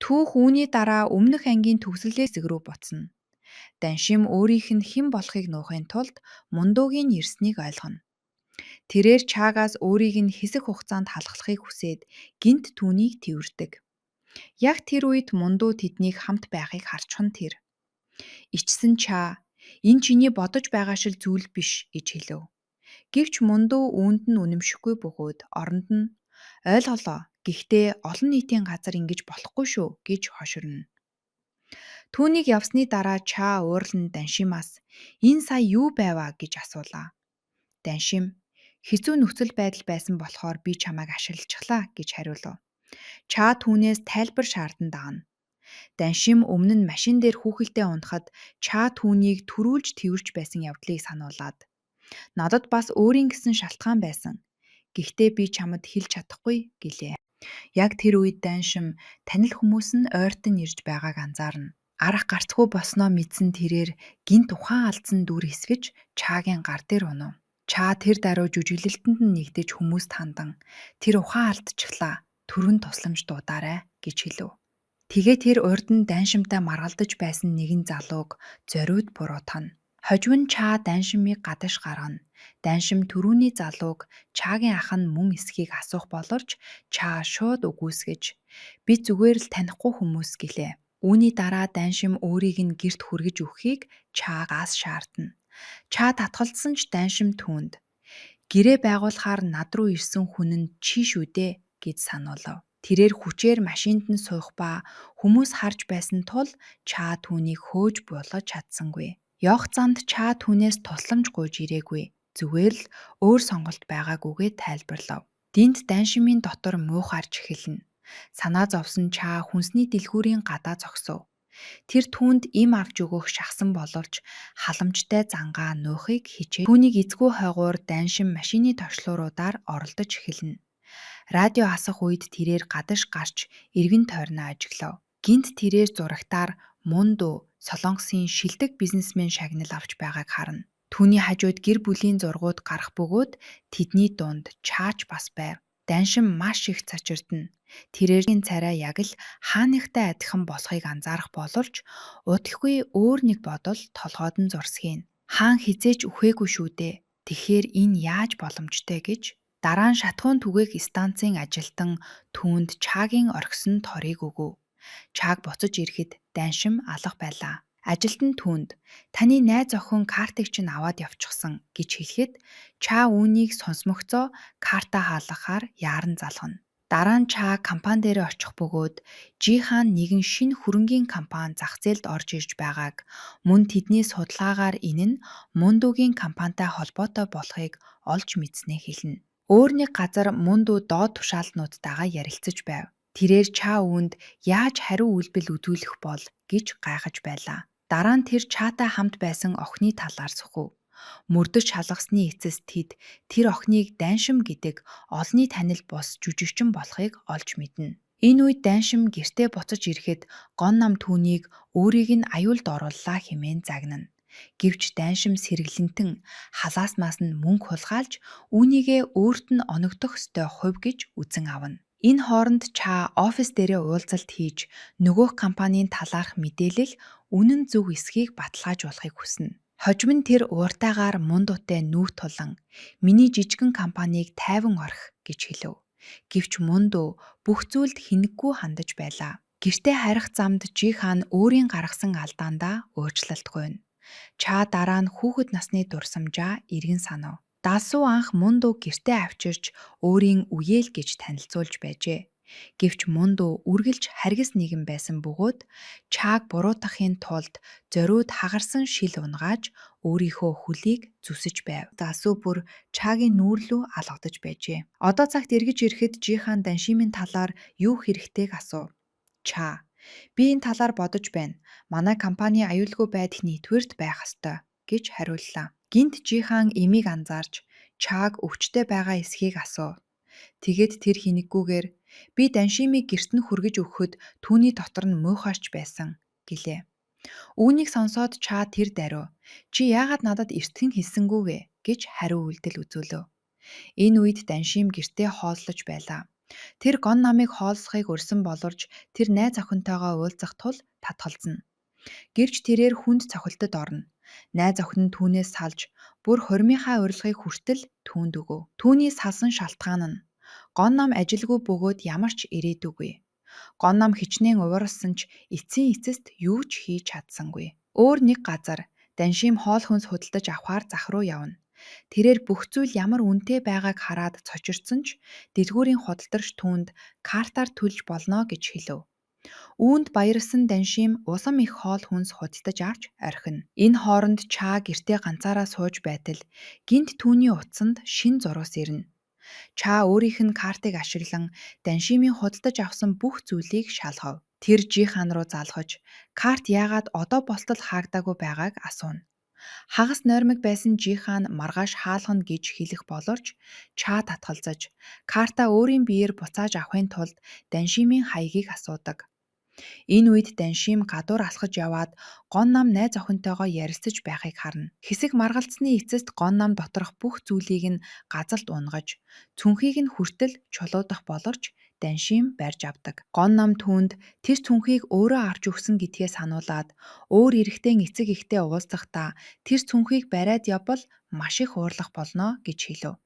Түүх үүний дараа өмнөх ангийн төгсгөлээс рүү буцна. Даншим өөрийнх нь хэн болохыг нуухын тулд мундуугийн ирснийг ойлгоно. Тэрээр Чаагаас өөрийг нь хэсэг хугацаанд халахлахыг хүсээд гинт түүнийг тэвэрдэг. Яг тэр үед Мундуу тэднийг хамт байхыг харчихсан тэр. Ичсэн Чаа, энэ чиний бодож байгаа шил зүйл биш гэж хэлв. Гэвч Мундуу үүнд нь үнэмшихгүй бөгөөд оронд нь ойлголоо. Гэхдээ олон нийтийн газар ингэж болохгүй шүү гэж хоширно. Түүнийг явсны дараа Чаа уурлан Даншимаас энэ сая юу байваа гэж асуулаа. Даншим хэцүү нөхцөл байдал байсан болохоор би чамайг ашиглажглаа гэж хариулв. Чаа түүнээс тайлбар шаардан дагна. Даншим өмнө нь машин дээр хүүхэлдээ унахад Чаа түүнийг түрүүлж тэвэрч байсан явдлыг сануулад. Надад бас өөрийн гэсэн шалтгаан байсан. Гэхдээ би чамд хэлж чадахгүй гэлээ. Яг тэр үед Даншим танил хүмүүс нь ойртон ирж байгааг анзаарна. Арах гарцгүй босноо мэдсэн тэрээр гинт ухаан алдсан дүр хэсгэж Чаагийн гар дээр унав. Чаа тэр даруй жүжиглэлтэнд нь нэгдэж хүмүүст хандан тэр ухаан алдчихлаа. Түргэн тусламж дуудаарай гэж хэлв. Тэгээ тэр урд нь Даншимтай маргалдаж байсан нэгэн залууг зориуд буруутгана. Хожим нь Чаа Даншимыг гадаж гаргана. Даншим түрүүний залууг Чаагийн ах нь мөн эсхийг асуух боловч Чаа шууд үгүйсгэж би зүгээр л танихгүй хүмүүс гэлээ. Үүний дараа Даншим өөрийг нь гэрт хүргэж өгөхийг Чаагаас шаардна. Чаа татгалзсан ч Даншим түүнд гэрээ байгуулахаар над руу ирсэн хүн нь чи шүү дээ гэж сануулав. Тэрээр хүчээр машинд нь суух ба хүмүүс харж байсан тул Чаа түүнийг хөөж болгож чадсангүй. Явх замд Чаа түүнээс тусламж гуйж ирээгүй. Зүгээр л өөр сонголт байгаагүйгээ тайлбарлав. Динт Даншимын дотор муухаарч эхэлнэ. Санаа зовсон Чаа хүнсний дэлгүүрийн гадаа зогсов. Тэр түүнд им авч өгөх шахсан боловч халамжтай зангаа нуухыг хичээ. Түүнийг эзгүй хойгуур Даншим машины torчлууруудаар оролдож эхэлнэ. Радио асах үед тэрээр гадаж гарч эргэн тойрноо ажиглав. Гинт тэрээр зурагтаар Мундуу Солонгосын шилдэг бизнесмен шагнал авч байгааг харна. Түүний хажууд гэр бүлийн зургууд гарах бөгөөд тэдний дунд Чаач бас байв. Даншим маш их цочирдно. Тэрээрийн царай яг л хааныхтай адилхан болохыг анзаарах боловч удахгүй өөр нэг бодол толгойд нь зурсхийв. Хаан хизээч үхээгүй шүү дээ. Тэгэхээр энэ яаж боломжтой гэж дараа нь шатхуун түгээх станцын ажилтан түүнд Чаагийн орхисон торыг өгөв. Чааг буцаж ирэхэд Даншим алга байлаа. Ажилтан түүнд таны найз охин картыг чинь аваад явчихсан гэж хэлэхэд Чаа үүнийг сонсмогцоо карта хаалгахаар яаран залгана. Дараа нь Чаа компани дээр очих бөгөөд Жихаан нэгэн шинэ хөрөнгийн компани зах зээлд орж ирж байгааг мөн тэдний судалгаагаар энэ нь Мундуугийн компанитай холбоотой болохыг олж мэдснээ хэлнэ. Өөр нэг газар Мундуу доод тушаалтнуудтайгаа ярилцаж байв. Тэрээр Чаа үүнд яаж хариу үйлбэл үзүүлэх бол гэж гайхаж байлаа. Дараа нь тэр Чаатай хамт байсан охины талаар сухав. Мөрдөж шалгасны эцэст тэр охиныг Даншим гэдэг олонний танил бус жүжигчин болохыг олж мэднэ. Энэ үед Даншим гэртээ буцаж ирэхэд гон нам түүнийг өөрийг нь аюулд орууллаа хэмээн загнана. Гэвч Даншим сэргэлэнтэн халааснаас нь мөнгө хулгайлж үүнийгээ өөрт нь оногдох ёстой хувь гэж үзэн авна. Энэ хооронд Чаа офис дээрээ уулзалт хийж нөгөөх компанийн талаарх мэдээлэл үнэн зөв эсхийг баталгаажуулахыг хүснэ. Хожим нь тэр ууртайгаар Мундуутай нүүх тулан миний жижигэн компанийг тайван орхи гэж хэлв. Гэвч Мундуу бүх зүйлд хинэггүй хандаж байлаа. Гэртээ харих замд Жихаан өөрийн гаргасан алдаандаа уучлалт гуйна. Чаа дараа нь хүүхэд насны дурсамжаа эргэн санав. Далсуу анх Мундуу гэртээ авчирч өөрийн үеэл гэж танилцуулж байжээ. Гэвч Мундуу үргэлж харгас нэгэн байсан бөгөөд Чааг буруутгахын тулд зориуд хагарсан шил унгааж өөрийнхөө хөлийг зүсэж байв. Далсуу бүр Чаагийн нүүрлүү алгадаж байжээ. Одоо цагт эргэж ирэхэд Жихаан Даншимын талаар юу хэрэгтэйг асуув. Чаа, би энэ талаар бодож байна. Манай компани аюулгүй байдал нийтвэрт байх ёстой гэж хариуллаа. Гинт Жихаан эмийг анзаарч Чааг өвчтэй байгаа эсхийг асуув. Тэгээд тэр хинэггүйгээр би Даншимыг гэрт нь хүргэж өгөхөд түүний дотор нь муухайч байсан гэлээ. Үүнийг сонсоод Чаа тэр даруй чи яагаад надад эртхэн хэлсэнгүүгээ гэж хариу үйлдэл үзүүлв. Энэ үед Даншим гэртээ хооллож байлаа. Тэр гон намыг хоолсохыг урьсан боловч тэр найз охинтойгоо уулзах тул татгалзна. Гэвч тэрээр хүнд цохилтод орно. Найз охин нь түүнээс салж Бүр хурмынхаа урилгыг хүртэл түүнд өгөв. Түүний салсан шалтгаан нь гон нам ажилгүй бөгөөд ямар ч ирээдүггүй. Гон нам хичнээн уварсан ч эцсийн эцэст юу ч хийж чадсангүй. Өөр нэг газар Даншим хоол хүнс худалдаж авахаар зах руу явна. Тэрээр бүх зүйл ямар үнэтэй байгааг хараад цочирдсон ч дэлгүүрийн худалдарч түүнд картаар төлж болно гэж хэлв. Үүнд баярлсан Даншим улам их хоол хүнс худалдаж авч орхино. Энэ хооронд Ча гэртээ ганцаараа сууж байтал гинт түүний утсанд шин зурвас ирнэ. Ча өөрийнх нь картыг ашиглан Даншимын худалдаж авсан бүх зүйлийг шалгав. Тэр Жихан руу залгаж карт яагаад одоо болтол хаагдаагүй байгааг асууна. Хагас нойрмог байсан Жихан маргааш хаалгана гэж хэлэх боловч Ча татгалзаж карта өөрийн биеэр буцааж авахын тулд Даншимын хаягийг асуудаг. Энэ үед Даншим гадуур алхаж яваад гон нам найз охинтойгоо ярилцаж байхыг харна. Хэсэг маргалцсны эцэст гон нам доторх бүх зүйлийг нь газалд унгаж, цүнхийг нь хүртэл чулуудах боловч Даншим барьж авдаг. Гон нам түүнд тэр цүнхийг өөрөө авч өгсөн гэдгээ сануулад өөр эрэхтэн эцэг ихтэй уулзахдаа тэр цүнхийг бариад явбал маш их уурлах болно гэж хэлв.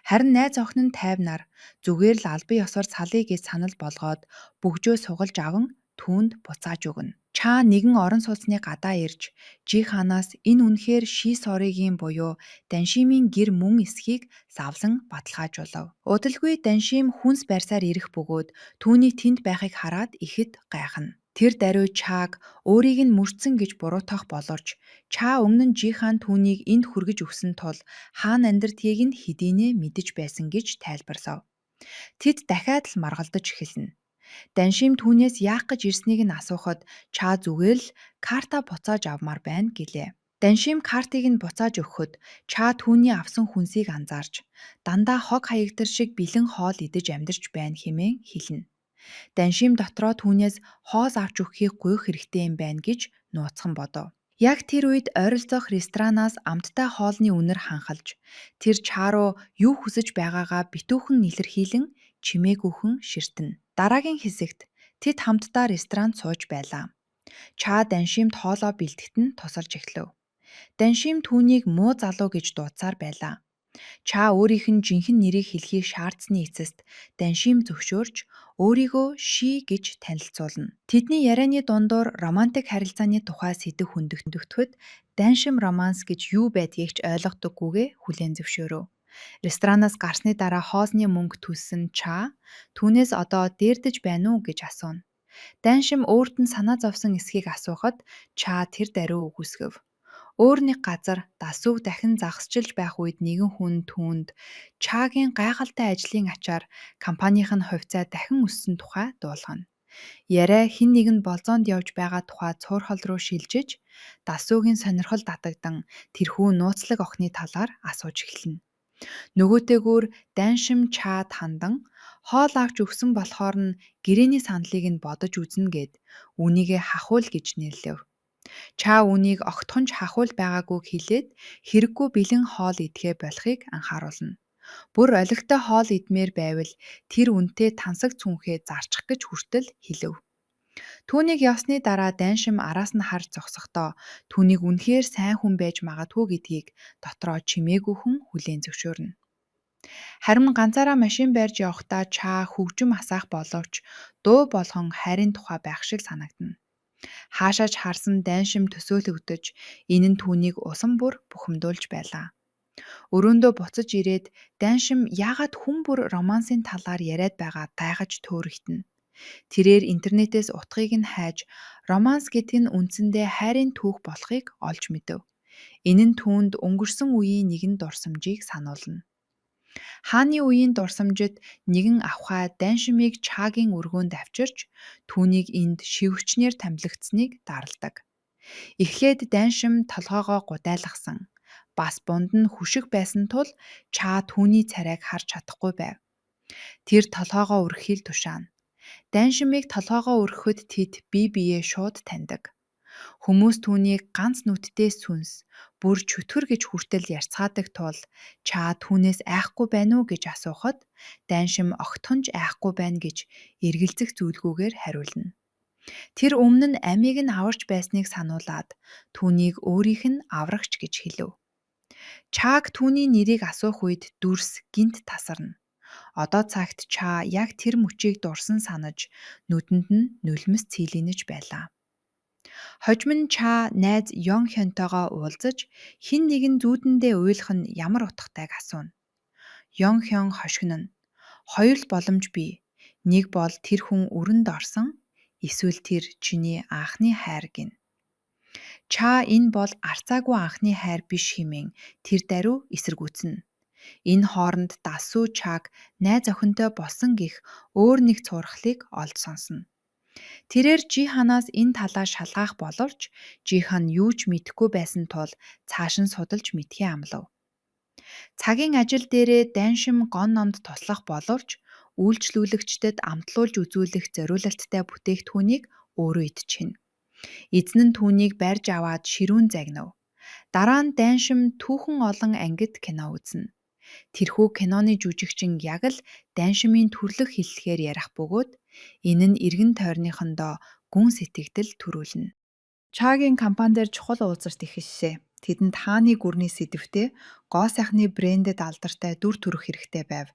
Харин найз охин нь тайвнаар зүгээр л албан ёсоор салъя гэж санал болгоод бөгжөө сугалж аван түүнд буцааж өгнө. Ча нэгэн орон сууцны гадаа ирж Жиханаас энэ үнэхээр ши соригийн буюу Даншимын гэр мөн эсхийг завлан баталгаажуулав. Удалгүй Даншим хүнс барьсаар ирэх бөгөөд түүний тэнд байхыг хараад ихэд гайхна. Тэр даруй Чааг өөрийг нь мөрдсөн гэж буруутгах боловч Ча өмнө нь Жихан түүнийг энд хүргэж өгсөн тул хаана амьдрдгийг нь хэдийнэ мэдэж байсан гэж тайлбарлав. Тэд дахиад л маргалдаж эхэлнэ. Даншим түүнээс яах гэж ирснийг нь асуухад Ча зүгээр л карта буцааж авмаар байна гэлээ. Даншим картыг нь буцааж өгөхөд Ча түүний авсан хүнсийг анзаарч дандаа хог хаягдар шиг бэлэн хоол идэж амьдарч байна хэмээн хэлнэ. Даншим дотроо түүнээс хоол авч өгөхийг гуйх хэрэгтэй юм байна гэж нууцхан бодов. Яг тэр үед ойролцоох ресторанаас амттай хоолны үнэр ханхалж тэр Ча руу юу хүсэж байгаагаа битүүхэн илэрхийлэн чимээгүйхэн ширтэнэ. Дараагийн хэсэгт тэд хамтдаа ресторанд сууж байлаа. Ча Даншимд хоолоо бэлтгэхэд нь тусалж эхлэв. Даншим түүнийг муу залуу гэж дуудсаар байлаа. Ча өөрийнх нь жинхэнэ нэрийг хэлхийг шаардсны эцэст Даншим зөвшөөрч өөрийгөө Ши гэж танилцуулна. Тэдний ярианы дундуур романтик харилцааны тухай сэдв хөндөгдөхөд Даншим романс гэж юу байдгийг ч ойлгодоггүйгээ хүлээн зөвшөөрөв. Ресторанаас гарсны дараа хоолны мөнгө төлсөн Ча түүнээс одоо дээрдэж байна уу гэж асууна. Даншим өөрт нь санаа зовсон эсхийг асуухад Ча тэр даруй үгүйсгэв. Өөр нэг газар дасууг дахин загасчилж байх үед нэгэн хүн түүнд Чагийн гайхалтай ажлын ачаар компанийн хувьцаа дахин өссөн тухай дуулгана. Яриа хэн нэгэн болзоонд явж байгаа тухай цуурхал руу шилжиж дасуугийн сонирхол татагдан тэрхүү нууцлаг охины талаар асууж эхэлнэ. Нөгөөтэйгүүр Даншим Чад хандан хоол авч өгсөн болохоор нь гэрээний саналыг нь бодож үзнэ гэд үнийгээ хахуул гэж нэрлэв. Ча үнийг огтхонч хахуул байгаагүй хэлээд хэрэггүй бэлэн хоол идэхэ болохыг анхааруулна. Бүр олигтой хоол идмээр байвал тэр үнтэй тансаг цүнхээ зарчих гэж хүртэл хэлв. Түүнийг явсны дараа Даншим араас нь харж зогсохдоо түүнийг үнэхээр сайн хүн байж магадгүй гэдгийг дотроо чимээгүйхэн хүлээн зөвшөөрнө. Харин ганцаараа машин барьж явахдаа Ча хөгжим асаах боловч дуу болгон хайрын тухай байх шиг санагдана. Хаашаач харсан Даншим төсөөлөгдөж энэ нь түүнийг усан бүр бухимдуулж байлаа. Өрөөндөө буцаж ирээд Даншим яагаад хүн бүр романсын талаар яриад байгаа гайхаж төөрөгдөнө. Тэрээр интернетээс утгыг нь хайж романс гэдэг нь үндсэндээ хайрын түүх болохыг олж мэдэв. Энэ нь түүнд өнгөрсөн үеийн нэгэн дурсамжийг сануулна. Хааны үеийн дурсамжид нэгэн авхай Даншимыг Чагийн өргөөнд авчирч түүнийг энд шивгчнээр тамилгдсныг даралдаг. Эхлээд Даншим толгоогоо гудайлгасан. Бас бунд нь хүшиг байсан тул Ча түүний царайг харж чадахгүй байв. Тэр толгоогоо өргөхийг тушаана. Даншимыг толгоогоо өргөхөд тэд бие биеэ шууд таньдаг. Хүмүүс түүнийг ганц нүдтэй сүнс, бүр чөтгөр гэж хүртэл ярьцгаадаг тул Ча түүнээс айхгүй байна уу гэж асуухад Даншим огтхонч айхгүй байна гэж эргэлзэх зүйлгүйгээр хариулна. Тэр өмнө нь амийг нь аварч байсныг сануулад түүнийг өөрийнх нь аврагч гэж хэлв. Чаг түүний нэрийг асуух үед дүрс гинт тасарна. Одоо цагт Ча яг тэр мөчийг дурсан санаж нүдэнд нь нулимс цэлийнэж байлаа. Хожим нь Ча найз Йонхёнтойгоо уулзаж хэн нэгэн зүүдэндээ уйлах нь ямар утгатайг асууна. Йонхён хошигно. Хоёр л боломж бий. Нэг бол тэр хүн өрөнд орсон, эсвэл тэр чиний анхны хайр гин. Ча энэ бол арцаагүй анхны хайр биш хэмээн тэр даруй эсэргүүцнэ. Энэ хооронд Дасүү Чаг найз охинтой болсон гих өөр нэг цуурхлыг олж сонсно. Тэрээр Жиханаас энэ талаа шалгаах боловч Жихан юу ч мэдэхгүй байсан тул цааш нь судалж мэдхээ амлав. Цагийн ажил дээрээ Даншим гон номд туслах боловч үйлчлүүлэгчдэд амтлуулж үзүүлэх зориулалттай бүтээгдэхүүнийг өөрөө идчихнэ. Эзэн нь түүнийг барьж аваад ширүүн загнав. Дараа нь Даншим түүхэн олон ангид кино үзнэ. Тэрхүү киноны жүжигчин яг л Даншимын төрлөх хэллэгээр ярих бөгөөд энэ нь эргэн тойрныхондоо гүн сэтгэгдэл төрүүлнэ. Чагийн компани дээр чухал уулзалт ихэллээ. Тэдэнд хааны гүрний сэдвтээ гоо сайхны брэндэд алдартай дүр төрх хэрэгтэй байв.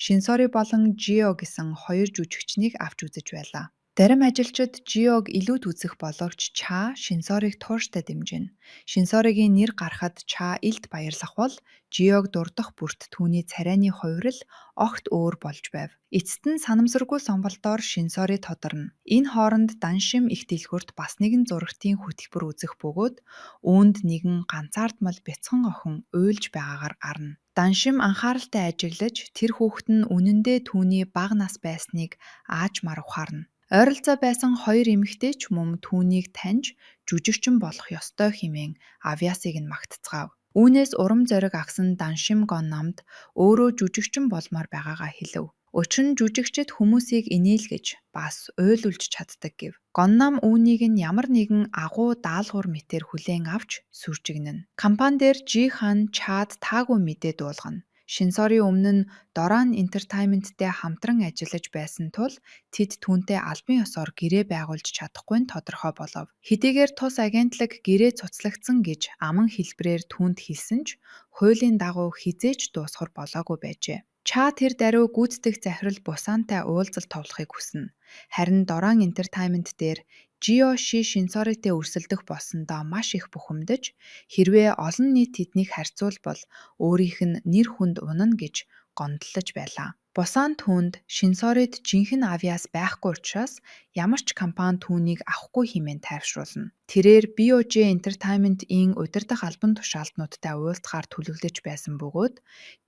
Шинсори болон Жио гэсэн хоёр жүжигчнийг авч үзэж байлаа. Зарим ажилчид Жиог илүүд үзэх боловч Ча Шинсориг тууштай дэмжинэ. Шинсоригийн нэр гарахад Ча илд баярлах бол Жиог дурдах бүрт түүний царайны хувирал огт өөр болж байв. Эцэст нь санамсаргүй сонголтоор Шинсори тодорно. Энэ хооронд Даншим их дэлгүрт бас нэгэн зурагтын хөтөлбөр үзэх бөгөөд үүнд нэгэн ганцаардмал бяцхан охин уйлж байгаагаар арна. Даншим анхааралтай ажиглаж тэр хүүхэд нь үнэндээ түүний бага нас байсныг аажмаар ухаарна. Ойролцоо байсан хоёр эмэгтэй ч мөн түүнийг таньж жүжигчин болох ёстой хэмээн авьяасыг нь магтцгаав. Үүнээс урам зориг агсан Даншим гон намд өөрөө жүжигчин болмоор байгаагаа хэлэв. Учир нь жүжигчид хүмүүсийг инээлгэж бас уйлуулж чаддаг гэв. Гон нам үүнийг нь ямар нэгэн агуу даалгавар мэтээр хүлээн авч сүрчигнэнэ. Компани дээр Жихан Чад таагүй мэдээ дуулгана. Шинсори өмнө нь Доран Entertainment-тэй хамтран ажиллаж байсан тул тэд түүнтэй албан ёсоор гэрээ байгуулж чадахгүй нь тодорхой болов. Хэдийгээр тус агентлаг гэрээ цуцлагдсан гэж аман хэлбэрээр түүнд хэлсэн ч хуулийн дагуу хизээж дуусгар болоогүй байжээ. Ча тэр даруй гүйцэтгэх захирал Бусантай уулзалт товлохыг хүснэ. Харин Доран Entertainment дээр Жио Шинсоритэй өрсөлдөх болсондоо маш их бухимдаж хэрвээ олон нийт тэднийг харьцуулбал өөрийнх нь нэр хүнд унана гэж гомдлож байлаа. Бусан түүнд Шинсорид жинхэнэ авьяас байхгүй учраас ямар ч компани түүнийг авахгүй хэмээн тайвшруулна. Тэрээр BOJ Entertainment-ийн удирдах албан тушаалтнуудтай уулзахаар төлөвлөж байсан бөгөөд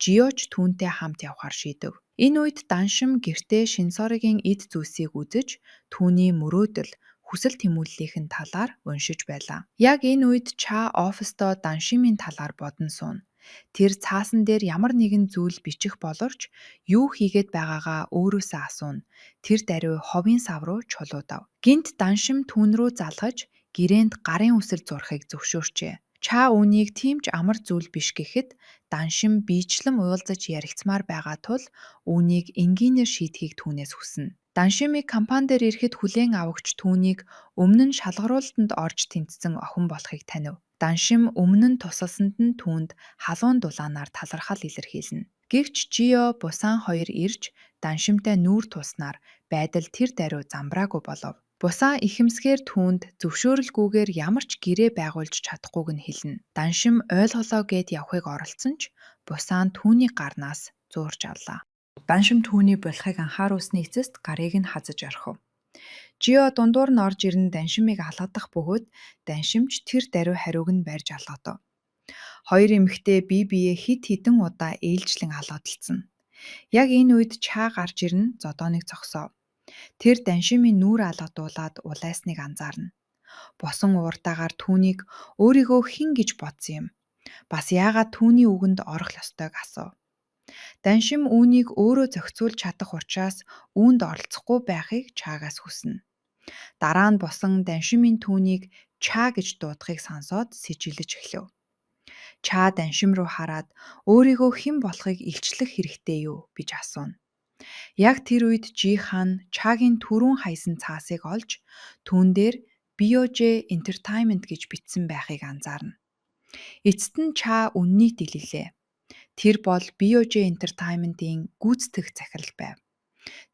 Жиоч түүнтэй хамт явахаар шийдэв. Энэ үед Даншим гэртээ Шинсоригийн эд зүйлсийг үзэж түүний мөрөөдөл хүсэл тэмүүллийнхэн талаар уншиж байлаа. Яг энэ үед Ча оффистоо Даншимын талаар бодон сууна. Тэр цаасан дээр ямар нэгэн зүйл бичих боловч юу хийгээд байгаагаа өөрөөсөө асууна. Тэр даруй ховын сав руу чулуудав. Гинт Даншим түүн рүү залгаж гэрээнд гарын үсэр зурхыг зөвшөөрчээ. Ча үүнийг тийм ч амар зүйл биш гэхэд Даншим биечлэн уулзаж яригцмаар байгаа тул үүнийг энгийнээр шийдэхийг түүнээс хүснэ. Даншимыг компани дээр ирэхэд хүлээн авагч түүнийг өмнө нь шалгаруулалтанд орж тэмцсэн охин болохыг танив. Даншим өмнө нь тусалсанд нь түүнд халуун дулаанаар талархал илэрхийлнэ. Гэвч Жио Бусан хоёр ирж Даншимтай нүүр туснаар байдал тэр даруй замбраагүй болов. Бусан ихэмсгээр түүнд зөвшөөрөлгүйгээр ямар ч гэрээ байгуулж чадахгүйг нь хэлнэ. Даншим ойлголоо гэд явахыг оролцсон ч Бусан түүний гарнаас зуурж авлаа. Даншим түүний болохыг анхааруулсны эцэст гарыг нь хазаж орхив. Жио дундуур нь орж ирэн Даншимыг алгадах бөгөөд Даншимч тэр даруй хариуг нь барьж алгадав. Хоёр эмэгтэй бие биеэ хид хідэн удаа ээлжлэн алгадалцсан. Яг энэ үед Ча гарч ирэн зодооныг зогсов. Тэр Даншимын нүүр алгадуулаад улайсныг анзаарна. Босон ууртаагаар түүнийг өөрийгөө хэн гэж бодсон юм? Бас яагаад түүний үгэнд орох ёстойг асуув. Даншим үүнийг өөрөө зохицуулж чадах учраас үүнд оролцохгүй байхыг Чаагаас хүснэ. Дараа нь Бусан Даншимын түүнийг Ча гэж дуудахыг сонсоод сэжиглэж эхлэв. Ча Даншим руу хараад өөрийгөө хэн болохыг илчлэх хэрэгтэй юу гэж асууна. Яг тэр үед Жихан Чагийн түрүүн хайсан цаасыг олж түүн дээр BOJ Entertainment гэж бичсэн байхыг анзаарна. Эцэст нь Ча үннийг дэлгэлээ. Тэр бол BOJ Entertainment-ийн гүйцэтгэх захирал байв.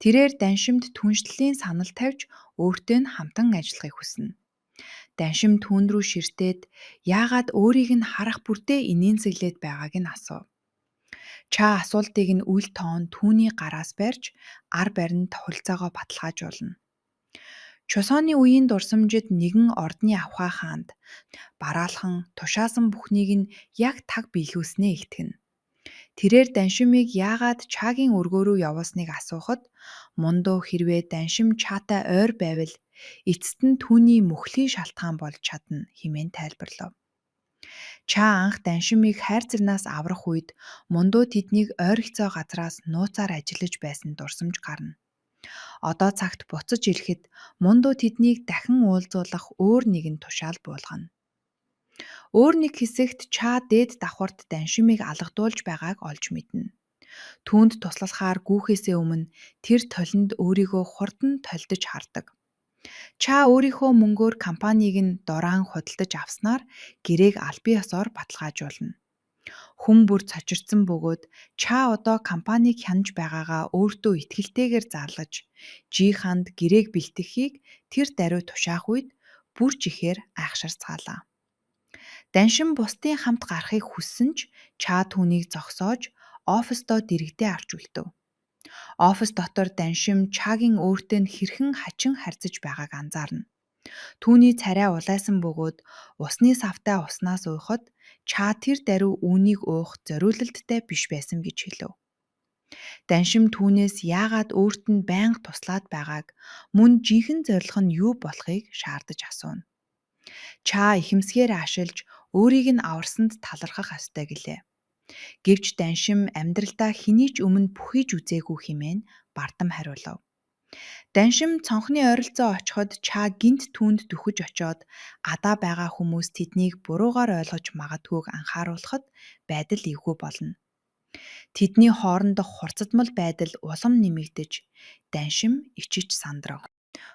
Тэрээр Даншимд түншлэлийн санал тавьж өөртөө нь хамтан ажиллахыг хүснэ. Даншим түүн рүү ширтээд яагаад өөрийг нь харах бүртээ инээнсэглээд байгааг нь асуув. Ча асуултыг нь үл тоон түүний гараас барьж ар баринд тохиролцоогоо баталгаажуулна. Чосооны үеийн дурсамжид нэгэн ордны авхай хаанд бараалхан тушаасан бүхнийг нь яг таг биелүүлснээ илтгэнэ. Тэрээр Даншимыг яагаад Чагийн өргөө рүү явуулсныг асуухад Мундо хэрвээ Даншим Чатай ойр байвал эцэст нь түүний мөхлийн шалтгаан болж чадна хэмээн тайлбарлав. Ча анх Даншимыг хайрцагнаас аврах үед Мундо тэднийг ойролцоо газраас нууцаар ажиллаж байсан дурсамж гарна. Одоо цагт буцаж ирэхэд Мундо тэднийг дахин уулзуулах өөр нэгэн тушаал буулгана. Өөр нэг хэсэгт Ча дээд давхарт Даншимыг алгадуулж байгааг олж мэднэ. Түүнд туслахаар гүүхээсээ өмнө тэр толинд өөрийгөө хурдан толдож хардаг. Ча өөрийнхөө мөнгөөр компанийг нь дораан худалдаж авснаар гэрээг албан ёсоор баталгаажуулна. Хүн бүр цочирдсан бөгөөд Ча одоо компанийг хянаж байгаагаа өөртөө итгэлтэйгээр зарлаж, Жиханд гэрээг бэлтгэхийг тэр даруй тушаах үед бүрч ихээр айхширцгаалаа. Даншим бусдын хамт гарахыг хүссэн ч Ча түүнийг зогсоож оффистоо дэргэдээ авч үлдэв. Оффис дотор Даншим Чагийн өөртөө нь хэрхэн хачин харьцаж байгааг анзаарна. Түүний царай улайсан бөгөөд усны савтай уснаас уйхад Ча тэр даруй үүнийг уух зориулалттай биш байсан гэж хэлв. Даншим түүнээс яагаад өөрт нь байнга туслаад байгааг мөн жинхэнэ зорилго нь юу болохыг шаардаж асууна. Ча ихэмсгээр ашиглаж өөрийг нь аварсанд талархах ёстой гэлээ. Гэвч Даншим амьдралдаа хэний ч өмнө бүхийж үзээгүй хэмээн бардам хариулав. Даншим цонхны ойролцоо очиход Ча гинт түүнд дөхөж очоод адаа байгаа хүмүүс тэднийг буруугаар ойлгож магадгүйг анхааруулахад байдал эвгүй болно. Тэдний хоорондох хурцдмал байдал улам нэмэгдэж Даншим ичиж сандрав.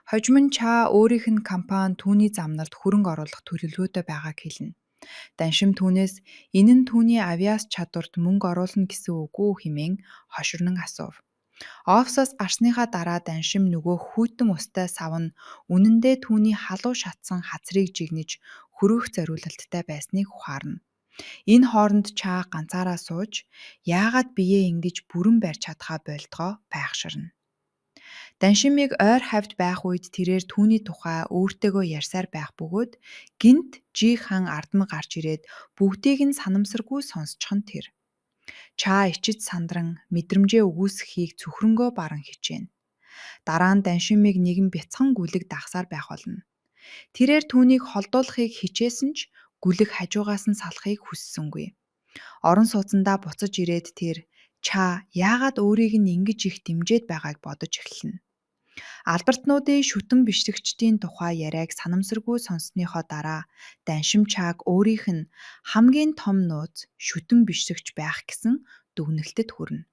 Хожим нь Ча өөрийнх нь компани түүний замналд хөрөнгө оруулах төлөвлөгөөтэй байгааг хэлнэ. Даншим түүнээс энэ нь түүний авиас чадварт мөнгө оруулна гэсэн үг үү хэмээн хоширнон асуув. Офсоос гарсныхаа дараа Даншим нөгөө хүйтэн устай сав нь үнэндээ түүний халуун шатсан хацрыг жигнэж хөрөөх зориулалттай байсныг ухаарна. Энэ хооронд Ча ганцаараа сууж яагаад биеэ ингэж бүрэн барьж чадхаа болтгоо байхширна. Даншимыг ойр хавьд байх үед тэрээр түүний тухай өөртөөгөө ярьсаар байх бөгөөд гинт Жихан ардмаг гарч ирээд бүгдийг нь санамсаргүй сонсчихно тэр. Ча ичиж сандран мэдрэмжээ үгүйсэхийг цөхрөнгөө баран хичээнэ. Дараа нь Даншимыг нэгэн бяцхан гүлэг дагсаар байх болно. Тэрээр түүнийг холдуулахыг хичээсэн ч гүлэг хажуугаас нь салахыг хүссэнгүй. Орон сууцандаа буцаж ирээд тэр Ча яагаад өөрийг нь ингэж их дэмжиж байгааг бодож эхэлнэ. Албартнуудын шүтэн бишрэгчдийн тухай яриаг санамсаргүй сонссныхоо дараа Даншим Чааг өөрийнх нь хамгийн том нууц шүтэн бишрэгч байх гэсэн дүгнэлтэд хүрнэ.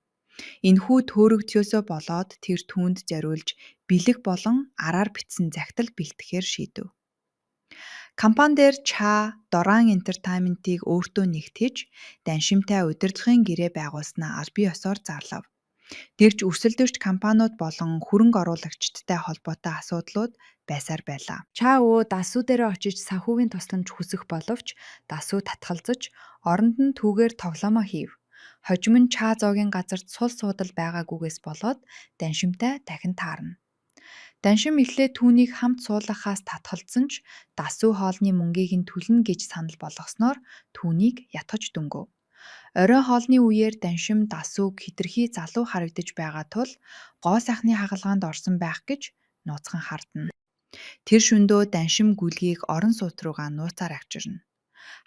Энэхүү төөрөгдсөөсөө болоод тэр түүнд зориулж бэлэг болон араар бичсэн захидал бэлтгэхээр шийдэв. Компани дээр Ча Доран Entertainment-ийг өөртөө нэгтгэж Даншимтай удирдлагын гэрээ байгуулснаа албан ёсоор зарлав. Дэрж өрсөлдөгч компаниуд болон хөрөнгө оруулагчдтай холбоотой асуудлууд байсаар байлаа. Ча өө Дасүү дээр очиж санхүүгийн тусламж хүсэх боловч Дасүү татгалзаж оронд нь түүгээр тоглоомоо хийв. Хожим нь Ча зоогийн газарт сул суудал байгаагүйгээс болоод Даншимтай дахин таарна. Даншим эхлээд түүнийг хамт суулгахаас татгалзсан ч Дасүү хоолны мөнгийг нь төлнө гэж санал болгосноор түүнийг ятгаж дөнгөв. Орой хоолны үеэр Даншим Дасүүг хэтэрхий залуу харагдаж байгаа тул гоо сайхны хагалгаанд орсон байх гэж нууцхан хардна. Тэр шөнөдөө Даншим гүлгийг орон сууц руугаа нууцаар авчирна.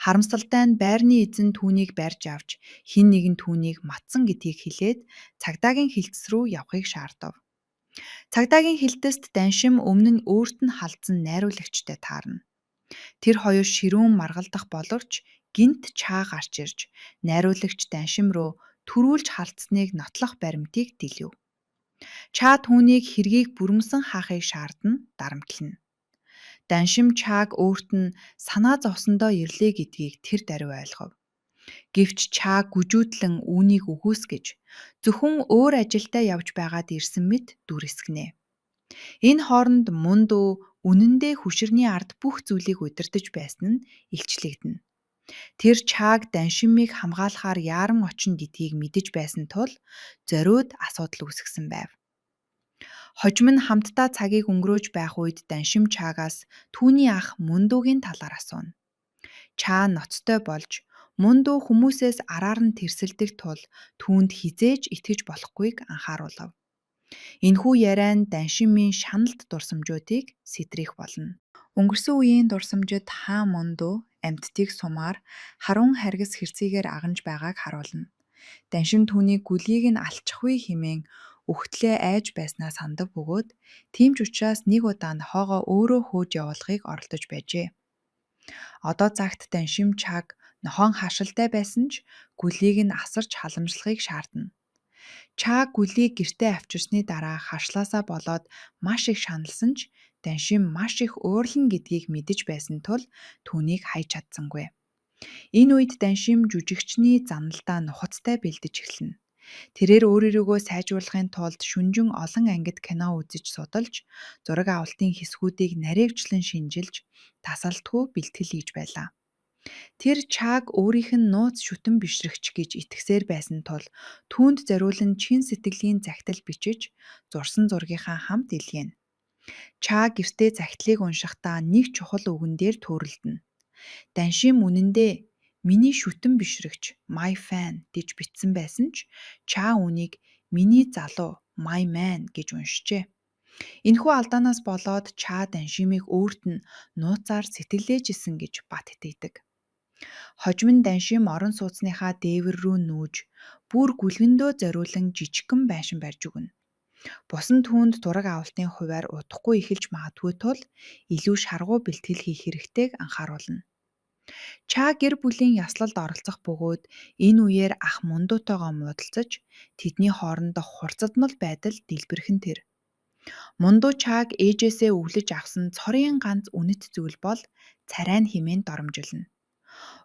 Харамсалтай нь байрны эзэн түүнийг барьж авч хэн нэгэн түүнийг матсан гэдгийг хэлээд цагдаагийн хилцс рүү явахыг шаардав. Цагдаагийн хилтэст Даншим өмнө нь өөрт нь халдсан найруулагчтай таарна. Тэр хоёр ширүүн маргалдах боловч гинт Ча гарч ирж найруулагч Даншим руу төрүүлж халтсныг нотлох баримтыг дэлгэв. Ча түүнийг хэргийг бүрмсэн хаахыг шаардна, дарамтлана. Даншим Чаг өөрт нь санаа зовсондоо ирлээ гэдгийг тэр даруй ойлгов. Гэвч Чаг гүжүүдлэн үүнийг үгүйсгэж зөвхөн өөр ажилдаа явж байгаад ирсэн мэт дүрэсгэнэ. Энэ хооронд Мундуу үнэндээ хөшөрний ард бүх зүйлийг удирдах байсан нь илчлэгдэнэ. Тэр Чаг Даншимыг хамгаалахаар яаран очно гэдгийг мэдэж байсан тул зориуд асуудал үүсгэсэн байв. Хожим нь хамтдаа цагийг өнгөрөөж байх үед Даншим Чагаас түүний ах Мундуугийн талаар асууна. Чаа ноцтой болж Мундуу хүмүүсээс араар нь тэрсэлдэг тул түүнд хизээж итгэж болохгүйг анхааруулав. Энэхүү яриа нь Даншимын шаналт дурсамжуудыг сэтрэх болно. Өнгөрсөн үеийн дурсамжид хаан Мундуу амьтдыг сумаар харун харгас хэрцгийгээр агнж байгааг харуулна. Даншим түүнийг гүлийг нь алчихгүй хэмээн үхтлээ айж байснаа сандаг бөгөөд тийм ч учраас нэг удаа нохоогоо өөрөө хөөж явуулахыг оролдож байжээ. Одоо цагт Даншим Чаг нохоон хашилтай байсан ч гүлийг нь асарч халамжлахыг шаардна. Чаг гүлийг гэртээ авчирсны дараа хашлаасаа болоод маш их шаналсан ч Даншим маш их уурлана гэдгийг мэдэж байсан тул түүнийг хайж чадсангүй. Энэ үед Даншим жүжигчний заналдаа нухацтай бэлдэж эхэлнэ. Тэрээр өөрийгөө сайжруулахын тулд шүнжин олон ангид кино үзэж судалж, зураг авалтын хэсгүүдийг наривчлан шинжилж, тасалтгүй бэлтгэл хийж байлаа. Тэр Чаг өөрийнх нь нууц шүтэн бишрэгч гэж итгэсээр байсан тул түүнд зориулан чин сэтгэлийн захидал бичиж, зурсан зургийнхаа хамт илгээнэ. Чаг гэртээ захидлыг уншихдаа нэг чухал үгэн дээр төөрөлдөнө. Даншим үнэндээ миний шүтэн бишрэгч My fan гэж бичсэн байсан ч Чаа үүнийг миний залуу My man гэж уншжээ. Энэхүү алдаанаас болоод Чаа Даншимыг өөрт нь нууцаар сэтгэлээж исэн гэж бат итгэдэг. Хожим нь Даншим орон сууцныхаа дээвэр рүү нүүж бүр гүлгэндөө зориулан жижигхэн байшин барьж өгнө. Бус нь түүнд зураг авалтын хувиар удахгүй эхэлж магадгүй тул илүү шаргуу бэлтгэл хийх хэрэгтэйг анхааруулна. Чаа гэр бүлийн яслалд оролцох бөгөөд энэ үеэр ах Мундуутайгоо муудалцаж тэдний хоорондох хурцадмал байдал дэлбэрхэн тэр. Мундуу Чаг ээжээсээ өглөж авсан цорын ганц үнэт зүйл бол царай нь хэмээн доромжилно.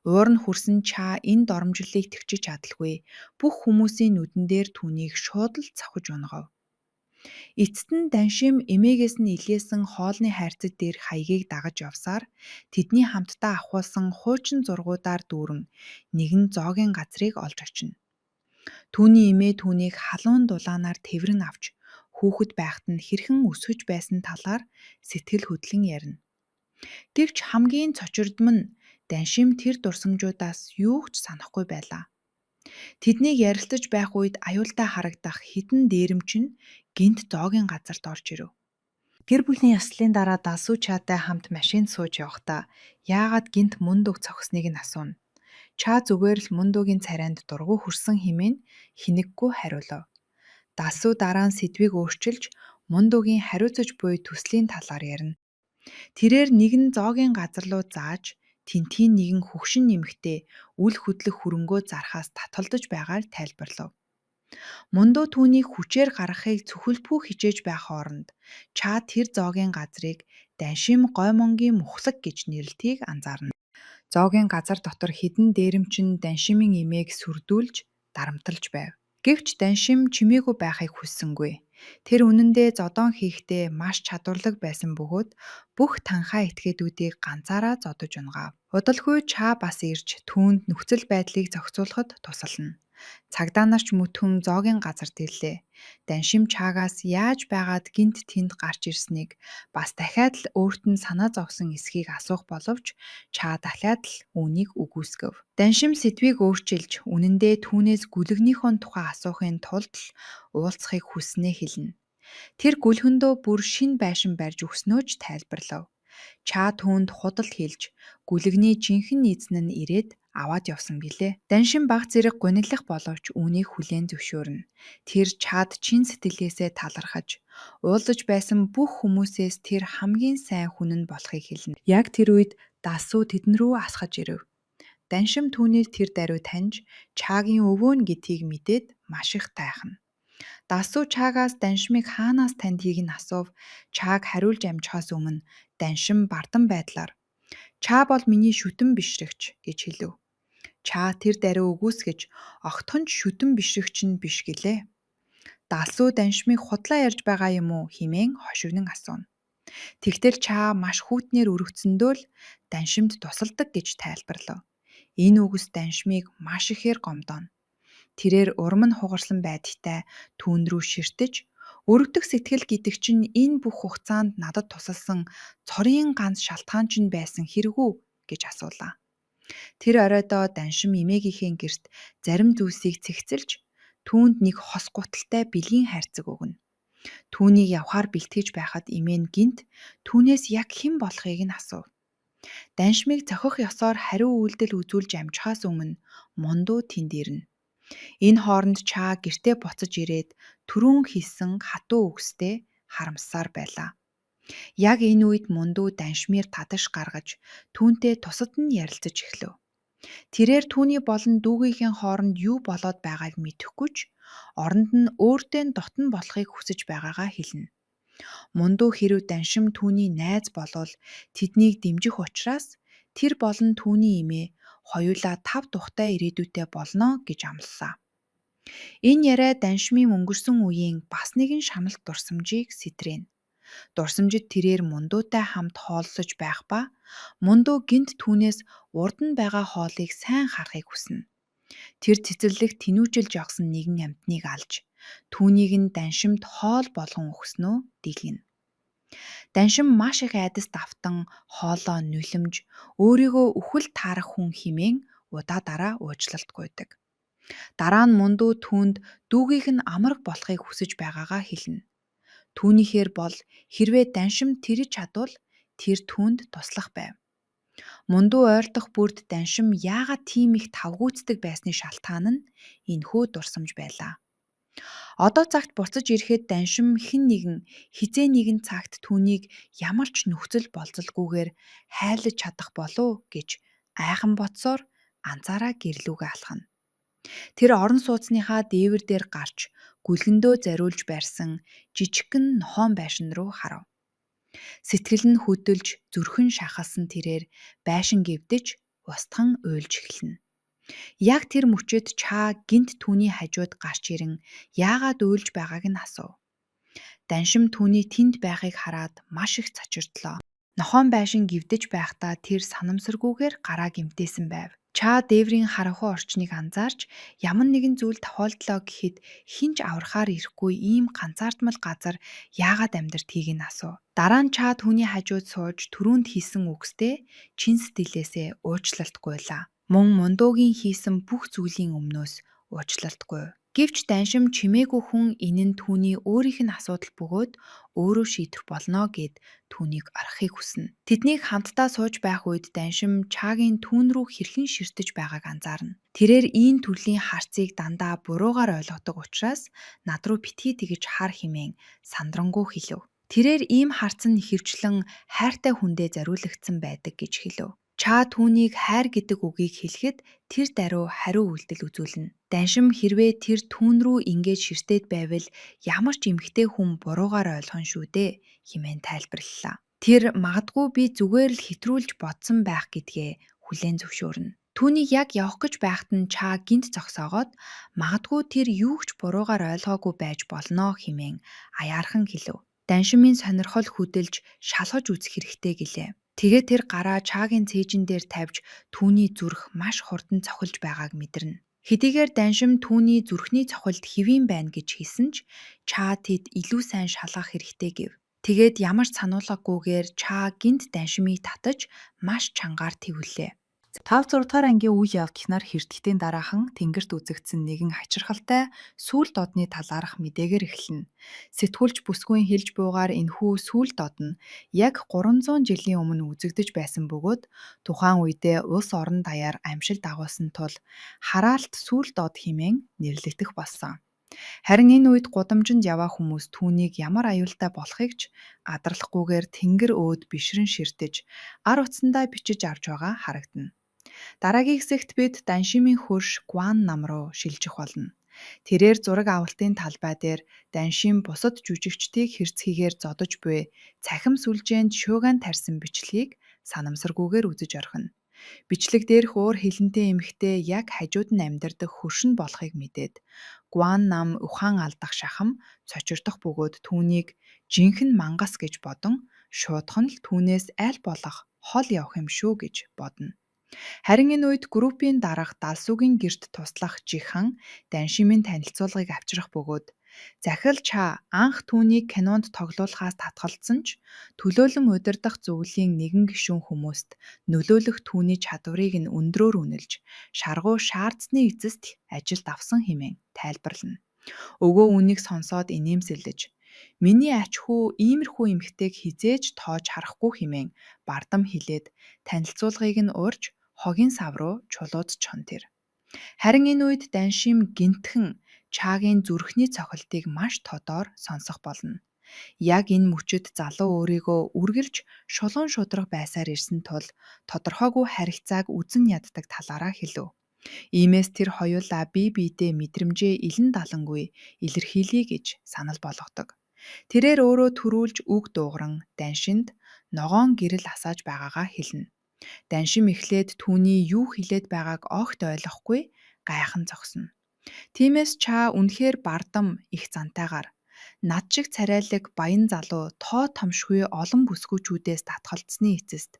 Уур нь хүрсэн Чаа энэ доромжллыг тэгчиж чадалгүй бүх хүмүүсийн нүдэн дээр түүнийг шууд л цавхиж унгав. Эцэст нь Даншим эмээгээс нь илгээсэн хоолны хайрцаг дээр хаягийг дагаж явсаар тэдний хамтдаа авахулсан хуучин зургуудаар дүүрэн нэгэн зоогийн газрыг олж очино. Түүний эмээ түүнийг халуун дулаанаар тэврэн авч хүүхэд байхад нь хэрхэн өсөж байсан талаар сэтгэл хөдлөн ярина. Гэвч хамгийн цочирдм нь Даншим тэр дурсамжуудаас юу ч санахгүй байлаа. Тэднийг ярилцаж байх үед аюултай харагдах хідэн дээрэмч нь гинт зоогийн газарт орж ирэв. Гэр бүлийн яслалын дараа Далсуу Чаатай хамт машинд сууж явахдаа яагаад гинт Мундууг цогсныг нь асууна. Чаа зүгээр л Мундуугийн царайнд дургу хүрсэн хэмээн хинэггүй хариулав. Далсуу дараа нь сэдвийг өөрчилж Мундуугийн хариуцаж буй төслийн талаар ярина. Тэрээр нэгэн зоогийн газар руу зааж тентхийн нэгэн хөгшин нэмэгтэй үл хөдлөх хөрөнгөө зархаас татгалдаж байгааг тайлбарлав. Мундуу түүнийг хүчээр гаргахыг цөхөлбгүй хичээж байх хооронд Чаа тэр зоогийн газрыг Даншим Гоймонгийн мухлаг гэж нэрлэхийг анзаарна. Зоогийн газар дотор хідэн дээрэмчин Даншимын эмээг сүрдүүлж дарамталж байв. Гэвч Даншим чимээгүй байхыг хүссэнгүй. Тэр үнэндээ зодоон хийхдээ маш чадварлаг байсан бөгөөд бүх танхаа этгээдүүдийг ганцаараа зодож унгав. Удалгүй Чаа бас ирж түүнд нөхцөл байдлыг зохицуулахад тусална. Цагдаа нар ч мөтхөн зоогийн газарт ирлээ. Даншим Чаагаас яаж байгаад гинт тэнд гарч ирснийг бас дахиад л өөрт нь санаа зовсон эсхийг асуух боловч Чаа дахиад л үүнийг үгүйсгэв. Даншим сэдвийг өөрчилж үнэндээ түүнээс гүлгэнийхөө тухай асуухын тулд л уулзахыг хүснээ хэлнэ. Тэр гүлхэндөө бүр шинэ байшин барьж өгснөө ч тайлбарлав. Чаа түүнд худал хэлж гүлгний жинхэнэ эзэн нь ирээд аваад явсан билээ. Даншим баг зэрэг гуниглах боловч үүнийг хүлээн зөвшөөрнө. Тэр Чаад чин сэтгэлээсээ талархаж уулзаж байсан бүх хүмүүсээс тэр хамгийн сайн хүн нь болохыг хэлнэ. Яг тэр үед Далсуу тэдэн рүү асгаж ирэв. Даншим түүнийг тэр даруй таньж Чаагийн өвөө нь гэдгийг мэдээд маш их тайхна. Дасуу чаагаас даншмыг хаанаас танд хийг нь асуув. Чааг хариулж амжихаас өмнө даншин бардан байдлаар "Чаа бол миний шүтэн бишрэгч" гэж хэлв. Чаа тэр даруй өгүүлсгэж "Огтхон ч шүтэн бишрэгч нь биш" гэлээ. Далсуу даншмыг худлаа ярьж байгаа юм уу хэмээн хошигнон асууна. Тэгтэл Чаа маш хүүтнээр өргөцсөндөө л даншимд тусалдаг гэж тайлбарлав. Энэ үгс даншмыг маш ихээр гомдооно. Тэрээр урам нь хугарсан байдагтай түүн рүү ширтэж "Өргөдөх сэтгэл гэдэг чинь энэ бүх хугацаанд надад тусалсан цорын ганц шалтгаан чинь байсан хэрэг үү гэж асуулаа. Тэр оройдоо даншин эмээгийнхээ гэрт зарим зүйлсийг цэгцэлж түүнд нэг хос гуталтай бэлгийн хайрцаг өгнө. Түүнийг явхаар бэлтгэж байхад эмээ нь гинт түүнээс яг хэн болохыг нь асуув. Даншмыг зохих ёсоор хариу үйлдэл үзүүлж амжихаас өмнө мундуу тэнд ирнэ. Энэ хооронд Чаа гэртээ буцаж ирээд түрүүн хэлсэн хатуу үгстэй харамссаар байлаа. Яг энэ үед мундуу даншмаар таташ гаргаж түүнтэй тусад нь ярилцаж эхлэв. Тэрээр түүний болон дүүгийнхээ хооронд юу болоод байгааг мэдэхгүй ч оронд нь өөртөө дотн болохыг хүсэж байгаагаа хэлнэ. Мундуу хэрв даншим түүний найз болвол тэднийг дэмжих учраас тэр болон түүний эмээ хоёулаа 5 тухтай ирээдүйтэй болно гэж амлалаа. Энэ яриа даншмын өнгөрсөн үеийн бас нэгэн шаналт дурсамжийг сэтрээнэ. Дурсамжид тэрээр мундуутай хамт хооллож байх ба мундуу гинт түүнээс урд нь байгаа хоолыг сайн харахыг хүснэ. Тэр цэцэрлэгт тэнүүжилж явсан нэгэн амьтныг алж түүнийг нь даншимд хоол болгон өгснөө дэлгэнэ. Даншин маш их айдас давтан хоолоо нүлэмж өөрийгөө үхэл таарах хүн хэмээн удаа дараа уучлалт гуйдаг. Дараа нь мундуу түүнд дүүгийнх нь амраг болохыг хүсэж байгаагаа хэлнэ. Түүнийхээр бол хэрвээ даншим тэрж чадвал тэр түүнд туслах байв. Мундуу ойртох бүрд даншим яагаад тийм их тавгүйцдэг байсны шалтгаан нь энэхүү дурсамж байлаа. Одоо цагт буцаж ирэхэд даншим хэн нэгэн хизээ нэгэн цагт түүнийг ямар ч нөхцөл болзолгүйгээр хайлаж чадах болов гэж айхан бодсоор анзаараа гэрлүүгээ алхана. Тэр орон сууцныхаа дээвэр дээр гарч гүлгэндөө зориулж барьсан жижигхэн нохон байшин руу харав. Сэтгэл нь хөдөлж зүрхэн шахалсан тэрээр байшин гэвдэж устхан уйлж эхэлнэ. Яг тэр мөчөд Чаа гинт түүний хажууд гарч ирэн яагаад уйлж байгааг нь асуув. Даншим түүний тэнд байхыг хараад маш их цочирдлоо. Нохон байшин гэвдэж байхдаа тэр санамсаргүйгээр гараа гэмтээсэн байв. Чаа дээврийн харанхуй орчныг анзаарч ямар нэгэн зүйл тохиолдлоо гэхэд хинч аврахаар ирэхгүй ийм ганцаардмал газар яагаад амьдртгийг нь асуув. Дараа нь Чаа түүний хажууд сууж түрүүнд хийсэн үгстэй чин сэтгэлээсээ уучлалт гуйлаа. Мөн мундуугийн хийсэн бүх зүйлийн өмнөөс уучлалт гуйв. Гэвч даншим чимээгүй хүн энэ нь түүний өөрийнх нь асуудал бөгөөд өөрөө шийдэх болно гэд түүнийг орхихыг хүснэ. Тэднийг хамтдаа сууж байх үед даншим Чаагийн түүн рүү хэрхэн ширтэж байгааг анзаарна. Тэрээр ийм төрлийн харцыг дандаа буруугаар ойлгодог учраас над руу битгий тэгж хар хэмээн сандрангуй хэлв. Тэрээр ийм харц нь ихэвчлэн хайртай хүндээ зориулагдсан байдаг гэж хэлв. Чаа түүнийг хайр гэдэг үгийг хэлэхэд тэр даруй хариу үйлдэл үзүүлнэ. Даншим хэрвээ тэр түүн рүү ингэж ширтээд байвал ямар ч эмгтэй хүн буруугаар ойлгоно шүү дээ хэмээн тайлбарллаа. Тэр магадгүй би зүгээр л хэтрүүлж бодсон байх гэдгээ хүлээн зөвшөөрнө. Түүнийг яг явах гэж байхад нь Чаа гинт зогсоогоод магадгүй тэр юу ч буруугаар ойлгоогүй байж болно хэмээн аяархан хэлв. Даншимын сонирхол хөдөлж шалгаж үзэх хэрэгтэй гэлээ. Тэгээ тэр гараа Чаагийн цээжин дээр тавьж түүний зүрх маш хурдан цохилж байгааг мэдэрнэ. Хэдийгээр даншим түүний зүрхний цохилд хэвийн байна гэж хэлсэн ч Чаа тэд илүү сайн шалгах хэрэгтэй гэв. Тэгээд ямар ч сануулгагүйгээр Чаа гинт даншимыг татаж маш чангаар тэвлээ. 5-6 дугаар ангийн үе явдлаар хэртгэтийн дараахан тэнгэрт үзэгдсэн нэгэн хачирхалтай сүүл додны талаарх мэдээгээр эхэлнэ. Сэтгүүлч бүсгүйн хэлж буугаар энэхүү сүүл дод нь яг 300 жилийн өмнө үзэгдэж байсан бөгөөд тухайн үедээ улс орон даяар амьшил дагуулсан тул хараалт сүүл дод хэмээн нэрлэгдэх болсон. Харин энэ үед гудамжинд яваа хүмүүс түүнийг ямар аюултай болохыг ч адралахгүйгээр тэнгэр өөд бишрэн ширтэж ар утсандаа бичиж авч байгаа харагдана. Дараагийн хэсэгт бид даншимын хөрш Гуан нам руу шилжих болно. Тэрээр зураг авалтын талбай дээр Даншин бусад жүжигчдийг хэрцгийгээр зодож буй цахим сүлжээнд шуугиан тарьсан бичлэгийг санамсаргүйгээр үзэж орхино. Бичлэг дээрх уур хилэнтэй эмэгтэй яг хажууд нь амьдардаг хөршин болохыг мэдээд Гуан нам ухаан алдах шахам цочирдох бөгөөд түүнийг жинхэнэ мангас гэж бодон шуудхан л түүнээс аль болох хол явах юм шүү гэж бодно. Харин энэ үед группийн дарга Далсүгийн гэрт туслах Жихан Даншимын танилцуулгыг авчрах бөгөөд захирал Ча анх түүнийг кинонд тоглуулахаас татгалзсан ч төлөөлөн удирдах зөвлөлийн нэгэн гишүүн хүмүүст нөлөөлөх түүний чадварыг нь өндрөөр үнэлж шаргуу шаардсны эцэст ажилд авсан хэмээн тайлбарлана. Өгөө үнийг сонсоод инээмсэглэж миний ач хүү иймэрхүү эмэгтэйг хизээж тоож харахгүй хэмээн бардам хэлээд танилцуулгыг нь урьж хогийн сав руу чулуудж чон тэр. Харин энэ үед Даншим гинтхэн Чагийн зүрхний цохилтыг маш тодоор сонсох болно. Яг энэ мөчөд залуу өөрийгөө үргэлж шулуун шударга байсаар ирсэн тул тодорхойгүй харилцааг үзэн яддаг талаараа хэлв. Иймээс тэр хоёулаа бие биедээ мэдрэмжээ илэн далангүй илэрхийлье гэж санал болгодог. Тэрээр өөрөө төрүүлж үг дуугаран Даншинд ногоон гэрэл асааж байгаагаа хэлнэ. Даншим эхлээд түүний юу хэлээд байгааг огт ойлгохгүй гайхан зогсно. Тиймээс Ча үнэхээр бардам их зантайгаар над шиг царайлаг баян залуу тоо томшгүй олон бүсгүйчүүдээс татгалзсны эцэст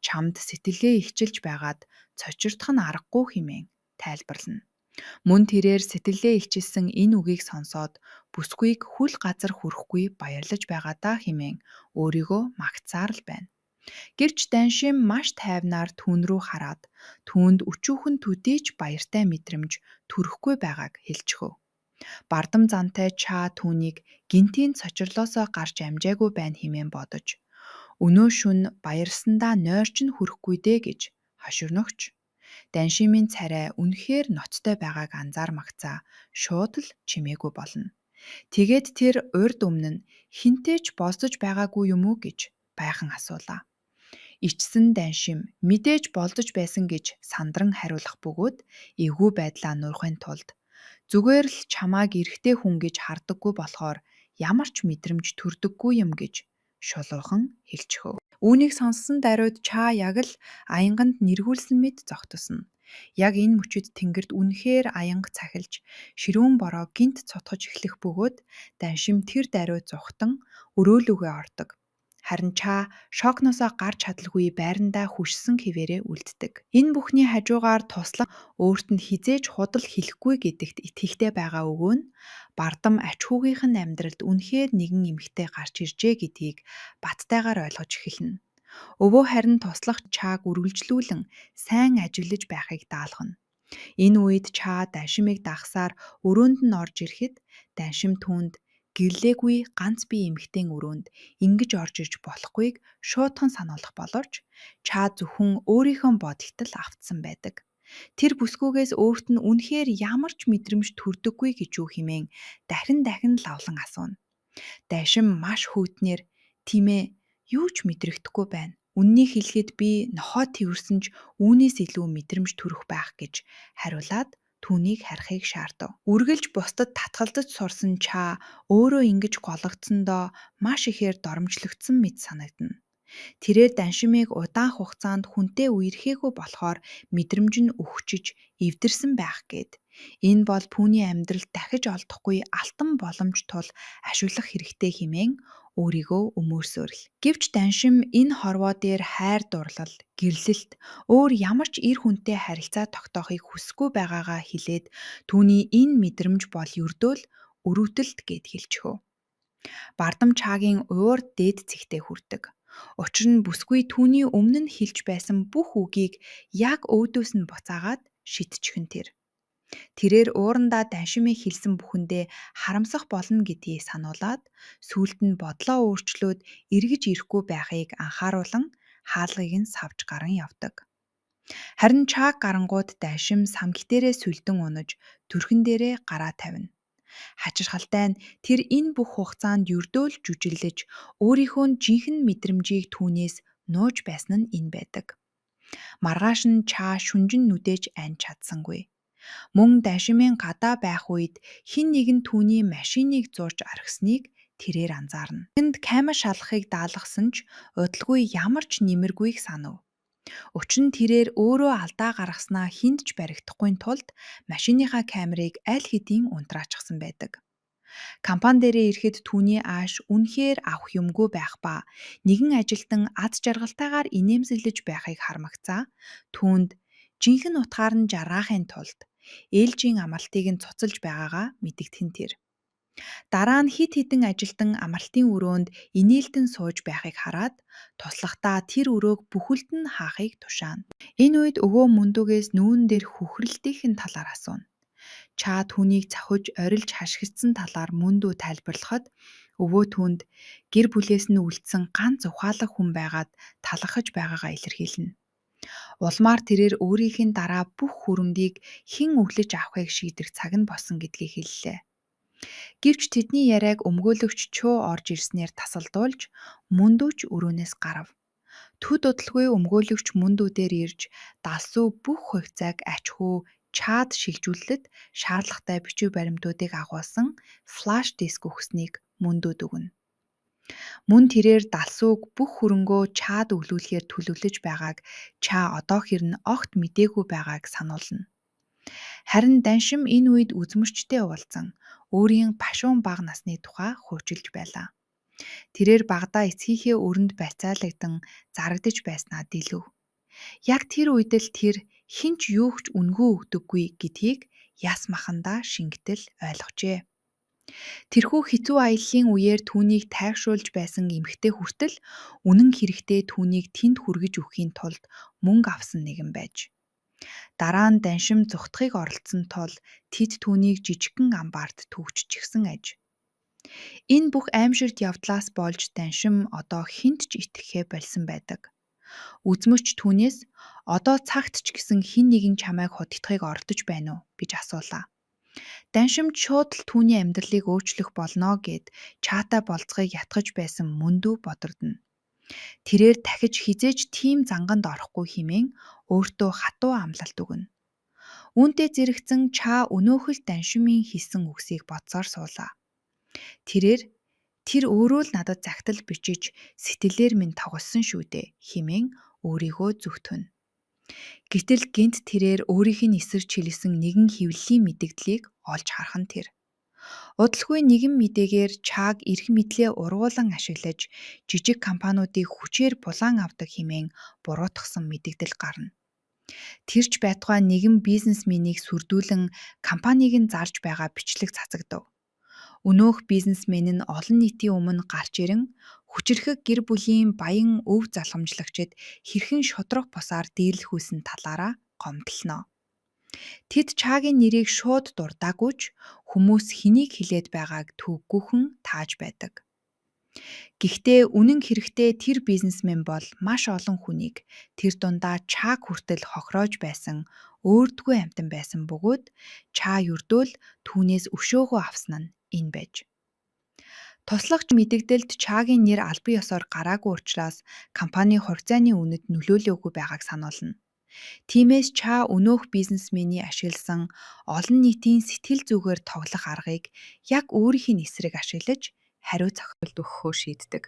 чамд сэтгэлээ ихчилж байгаад цочирдох нь аргагүй хэмээн тайлбарлана. Мөн тэрээр сэтгэлээ илчилсэн энэ үгийг сонсоод бүсгүйг хүл газар хүрэхгүй баярлаж байгаадаа хэмээн өөрийгөө магтсаар л байна. Гэвч Даншим маш тайвнаар түүн рүү хараад түүнд өчүүхэн төдий ч баяртай мэдрэмж төрөхгүй байгааг хэлчихв. Бардам зантай Ча түүнийг гинтийн цочрлоосоо гарч амжаагүй байна хэмээн бодож өнөө шөнө баярлсандаа нойрч нь хүрэхгүй дээ гэж хоширногч. Даншимын царай үнэхээр ноцтой байгааг анзаармагцаа шууд л чимээгүй болно. Тэгээд тэр урьд өмнө нь хинтээ ч болцож байгаагүй юм уу гэж байхан асуулаа. Ичсэн Даншим мэдээж болдож байсан гэж сандран хариулах бөгөөд эвгүй байдлаа нуурахын тулд зүгээр л чамааг эрэгтэй хүн гэж хардаггүй болохоор ямар ч мэдрэмж төрдөггүй юм гэж шулуухан хэлчихв. Үүнийг сонссон даруйд Ча яг л аянганд нэргүүлсэн мэд зогтосно. Яг энэ мөчид тэнгэрд үнэхээр аянга цахилж ширүүн бороо гинт цутгаж эхлэх бөгөөд Даншим тэр даруйд зүхтан өрөөлөгөө ордог. Харин Ча шокносоо гарч чадалгүй байрандаа хүшсэн хിവэрээ үлддэг. Энэ бүхний хажуугаар туслан өөрт нь хизээж худал хэлэхгүй гэдэгт итгэхтэй байгаа өгөө нь бардам ач хүүгийнх нь амьдралд үнэхээр нэгэн эмэгтэй гарч иржээ гэдгийг баттайгаар ойлгож эхэлнэ. Өвөө харин туслах Чааг үргэлжлүүлэн сайн ажиглаж байхыг даалгана. Энэ үед Ча Даншимыг дагсаар өрөөнд нь орж ирэхэд Даншим түүнд гэрлээгүй ганц бие эмэгтэйн өрөөнд ингэж орж иж болохгүйг шуудхан сануулах боловч Ча зөвхөн өөрийнхөө бодогт л автсан байдаг. Тэр бүсгүйгээс өөрт нь үнэхээр ямар ч мэдрэмж төрдөггүй гэж юу хэмээн дахин лавлан асууна. Даншим маш хөйтнээр тийм ээ юу ч мэдрэгдэхгүй байна. Үннийг хэлэхэд би нохоо тэрсэн ч үүнээс илүү мэдрэмж төрөх байх гэж хариулаад түүнийг харихыг шаардав. Үргэлж бусдад татгалзаж сурсан Ча өөрөө ингэж гологдсондоо маш ихээр доромжлогдсон мэт санагдана. Тэрээр Даншимыг удаан хугацаанд хүнтэй үерхээгүй болохоор мэдрэмж нь өвчөж эвдэрсэн байх гээд энэ бол түүний амьдралд дахиж олдохгүй алтан боломж тул ашиглах хэрэгтэй хэмээн өөрийгөө өмөөсөөрл. Гэвч Даншим энэ хорвоо дээр хайр дурлал, гэрлэлт, өөр ямар ч эр хүнтэй харилцаа тогтоохыг хүсэхгүй байгаагаа хэлээд түүний энэ мэдрэмж бол ердөөл өрөвдөлт гэд хэлчихв. Бардам Чагийн уур дээд цэгтээ хүрдэг. Учир нь бүсгүй түүний өмнө нь хэлж байсан бүх үгийг яг өөдөөс нь буцаагаад шидчихэн тэр. Тэрээр уурандаа Даншимыг хэлсэн бүхэндээ харамсах болно гэдгийг сануулад сүүлд нь бодлоо өөрчлөөд эргэж ирэхгүй байхыг анхааруулан хаалгыг нь савж гаран явдаг. Харин Чаг гарангууд Даншим самгитээрээ сүлдэн унаж төрхөн дээрээ гараа тавина. Хачирхалтай нь тэр энэ бүх хугацаанд ердөөл жүжиглэж өөрийнхөө жинхэнэ мэдрэмжийг түүнээс нууж байсан нь энэ байдаг. Маргааш нь Ча шүнжин нүдээж ань чадсангүй. Мөн дашимын гадаа байх үед хэн нэгэн түүний машиныг зурж архисныг тэрээр анзаарна. Тэнд камера шалгахыг даалгасан ч удалгүй ямар ч нэмэргүйг санав. Учир нь тэрээр өөрөө алдаа гаргаснаа хүнд ч баригдахгүй тулд машиныхаа камерыг аль хэдийн унтраачсан байдаг. Компани дээрээ ирэхэд түүний ааш үнэхээр авах юмгүй байх ба нэгэн ажилтан аз жаргалтайгаар инээмсэглэж байхыг хармагцаа. Түүнд жинхэнэ утгаар нь жаргахын тулд ээлжийн амралтыг нь цуцалж байгаагаа мэдэгдхэн тэр. Дараа нь хид хідэн ажилтан амралтын өрөөнд инээлдэн сууж байхыг хараад туслахдаа тэр өрөөг бүхэлд нь хаахыг тушаана. Энэ үед өвөө мөндөгөөс нүүн дээр хөхрөлтийн талаар асууна. Чаа түүнийг цохиж орилж хашгирдсан талаар мөндөө тайлбарлахад өвөө түүнд гэр бүлээс нь үлдсэн ганц ухаалаг хүн байгаад талархаж байгаагаа илэрхийлнэ. Улмаар тэрээр өөрийнх нь дараа бүх хүрэмдийг хэн өглөж авахыг шийдэх цаг нь босон гэдгийг хэллээ. Гэвч тэдний яриаг өмгөөлөгч Чөө орж ирснээр тасалдуулж мөндөөч өрөөнөөс гарав. Төд удалгүй өмгөөлөгч мөндүүдээр ирж далсуу бүх хувьцааг ач хүү Чаад шилжүүлэлт шаардлагатай бичиг баримтуудыг агуулсан флаш диск өгснийг мөндөөд өгнө. Мөн тэрээр далсууг бүх хөрөнгөө Чаад өглүүлэхээр төлөвлөж байгааг Чаа одоо хэрн огт мдээгүй байгааг сануулна. Харин Даншим энэ үед үзмөрчтэй уулзан өөрийн пашуун бага насны тухай хуучилж байлаа. Тэрээр багадаа эцгийнхээ өрөнд байцаалагдан зарагдаж байснаа дэлгэв. Яг тэр үед л тэр хинч юугч үнгөө өгдөггүй гэдгийг яс махандаа шингэтэл ойлгожээ. Тэрхүү хэцүү аяллаа үеэр түүнийг тайвшруулж байсан эмэгтэй хүртэл үнэн хэрэгтээ түүнийг тэнд хүргэж өгөхийн тулд мөнгө авсан нэгэн байж. Дараа нь Даншим зүхтхийг оролцсон тул тэд түүнийг жижигхэн амбарт төвччихсэн аж. Энэ бүх аимширт явдлаас болж Даншим одоо хинт ч итгэхээ болсон байдаг. Үзмөрч түүнээс одоо цагт ч гэсэн хэн нэгэн чамайг худалдахыг оролдож байна уу гэж асуулаа. Даншим шууд л түүний амьдралыг өөрчлөх болно гэд Чаатай болцохыг ятгах байсан мөндөө бодордно. Тэрээр дахиж хизээж тийм занганд орохгүй хэмээн өөртөө хатуу амлалт өгнө. Үүнтэй зэрэгцэн Чаа өнөөхөл Даншимын хэлсэн үгсийг бодсоор суулаа. Тэр өөрөө л надад загтал бичиж сэтгэлээр минь тоглосон шүү дээ хэмээн өөрийгөө зүгтвэнэ. Гэтэл гэнт тэрээр өөрийнх нь эсэрч хэлсэн нэгэн хэвлэлийн мэдэгдлийг олж харах нь тэр. Удалгүй нэгэн мэдээгээр Чааг эрх мэдлээ ургуулan ашиглаж жижиг компаниудыг хүчээр булаан авдаг хэмээн буруутгасан мэдэгдэл гарна. Тэрч байтугай нэгэн бизнесменийг сүрдүүлэн компанийг нь зарж байгаа бичлэг цацагдав. Өнөөх бизнесмен нь олон нийтийн өмнө гарч ирэн хүчирхэг гэр бүлийн баян өв залхамжлагчид хэрхэн шудраг бусаар дээрлэхүүлсэн талаараа гомдлоно. Тэд Чаагийн нэрийг шууд дурдаагүй ч хүмүүс хэнийг хэлээд байгааг төвггүйхэн тааж байдаг. Гэхдээ үнэн хэрэгтээ тэр бизнесмен бол маш олон хүнийг тэр дундаа Чааг хүртэл хохироож байсан өөртгүй амьтан байсан бөгөөд Чаа юрдөө л түүнээс өшөөгөө авсан нь энэ байж. Туслагч мэдэгдэлд Чаагийн нэр албан ёсоор гараагүй учраас компани хоригцааны үнэд нөлөөлөөгүй байгааг сануулна. Тиймээс Чаа өнөөх бизнесмений ашигласан олон нийтийн сэтгэл зүгээр тоглох аргыг яг өөрийнх нь эсрэг ашиглаж хариу зохиолт өгөхөө шийддэг.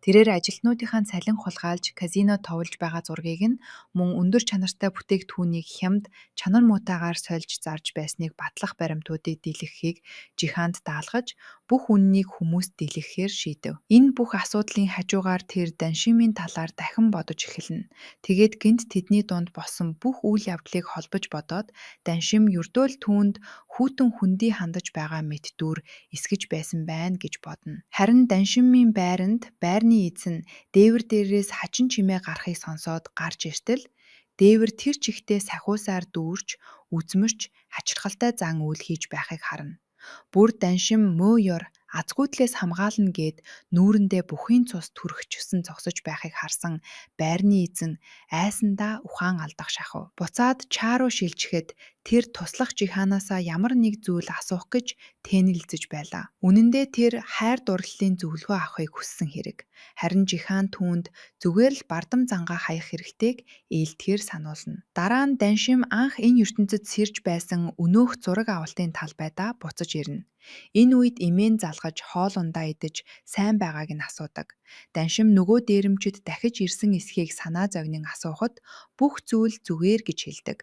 Тэрээр ажилтнуудынхаа цалин хулгайлж казино товлж байгаа зургийг нь мөн өндөр чанартай бүтээгдэхүүнийг хямд чанар муутайгаар сольж зарж байсныг батлах баримтуудыг дэлгэхийг жиханд даалгаж бүх үннийг хүмүүст дэлгэхээр шийдэв. Энэ бүх асуудлын хажуугаар тэр Даншимын талаар дахин бодож эхэлнэ. Тэгээд гэнт тэдний дунд болсон бүх үйл явдлыг холбож бодоод Даншим ердөө л түүнд хүүтэн хүндий хандаж байгаа мэт дүр эсгэж байсан байна гэж бодно. Харин Даншимын байранд байрны эзэн дээвэр дээрээс хачин чимээ гарахыг сонсоод гарч иртэл дээвэр тэр чигтээ сахиусаар дүүрч үзмэрч хачирхалтай зан үйл хийж байхыг харна. Бүр Даншим мөө ёр Азгүйдлээс хамгаална гэд нүүрэндээ бүхийн цус түрхчихсэн зогсож байхыг харсан байрны эзэн айсандаа ухаан алдах шахав. Буцаад Ча руу шилжихэд тэр туслах жиханаасаа ямар нэг зүйл асуух гэж тэнэлзэж байлаа. Үнэн дээр тэр хайр дурлалын зөвлөгөө авахыг хүссэн хэрэг. Харин жихан түүнд зүгээр л бардам зангаа хаях хэрэгтэйг ээлтгэхээр сануулна. Дараа нь Даншим анх энэ ертөнцид сэрж байсан өнөөх зураг авалтын талбайдаа буцаж ирнэ. Энэ үед эмээн залгаж хоол ундаа идэж сайн байгааг нь асуудаг. Даншим нөгөө дээрэмчид дахиж ирсэн эсхийг санаа зовнин асуухад бүх зүйл зүгээр гэж хэлдэг.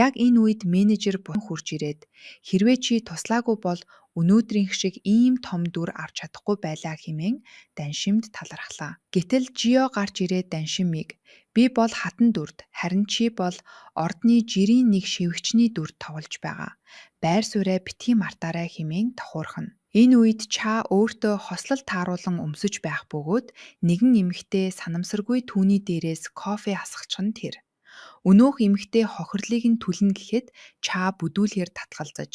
Яг энэ үед менежер хурж ирээд хэрвээ чи туслаагүй бол өнөөдрийнх шиг ийм том дүр авч чадахгүй байлаа хэмээн Даншимд талархлаа. Гэтэл Жио гарч ирээд Даншимыг "Би бол хатан дүрд, харин чи бол ордны жирийн нэг шивгчний дүрд тоглож байгаа. Байр сууриа битгий мартаарай" хэмээн тохуурхна. Энэ үед Ча өөртөө хослол тааруулан өмсөж байх бөгөөд нэгэн эмэгтэй санамсаргүй түүний дээрээс кофе асгачих нь тэр. Өнөөх эмэгтэй хохирлыг нь түлнэ гэхэд Ча бүдүүлгээр татгалзаж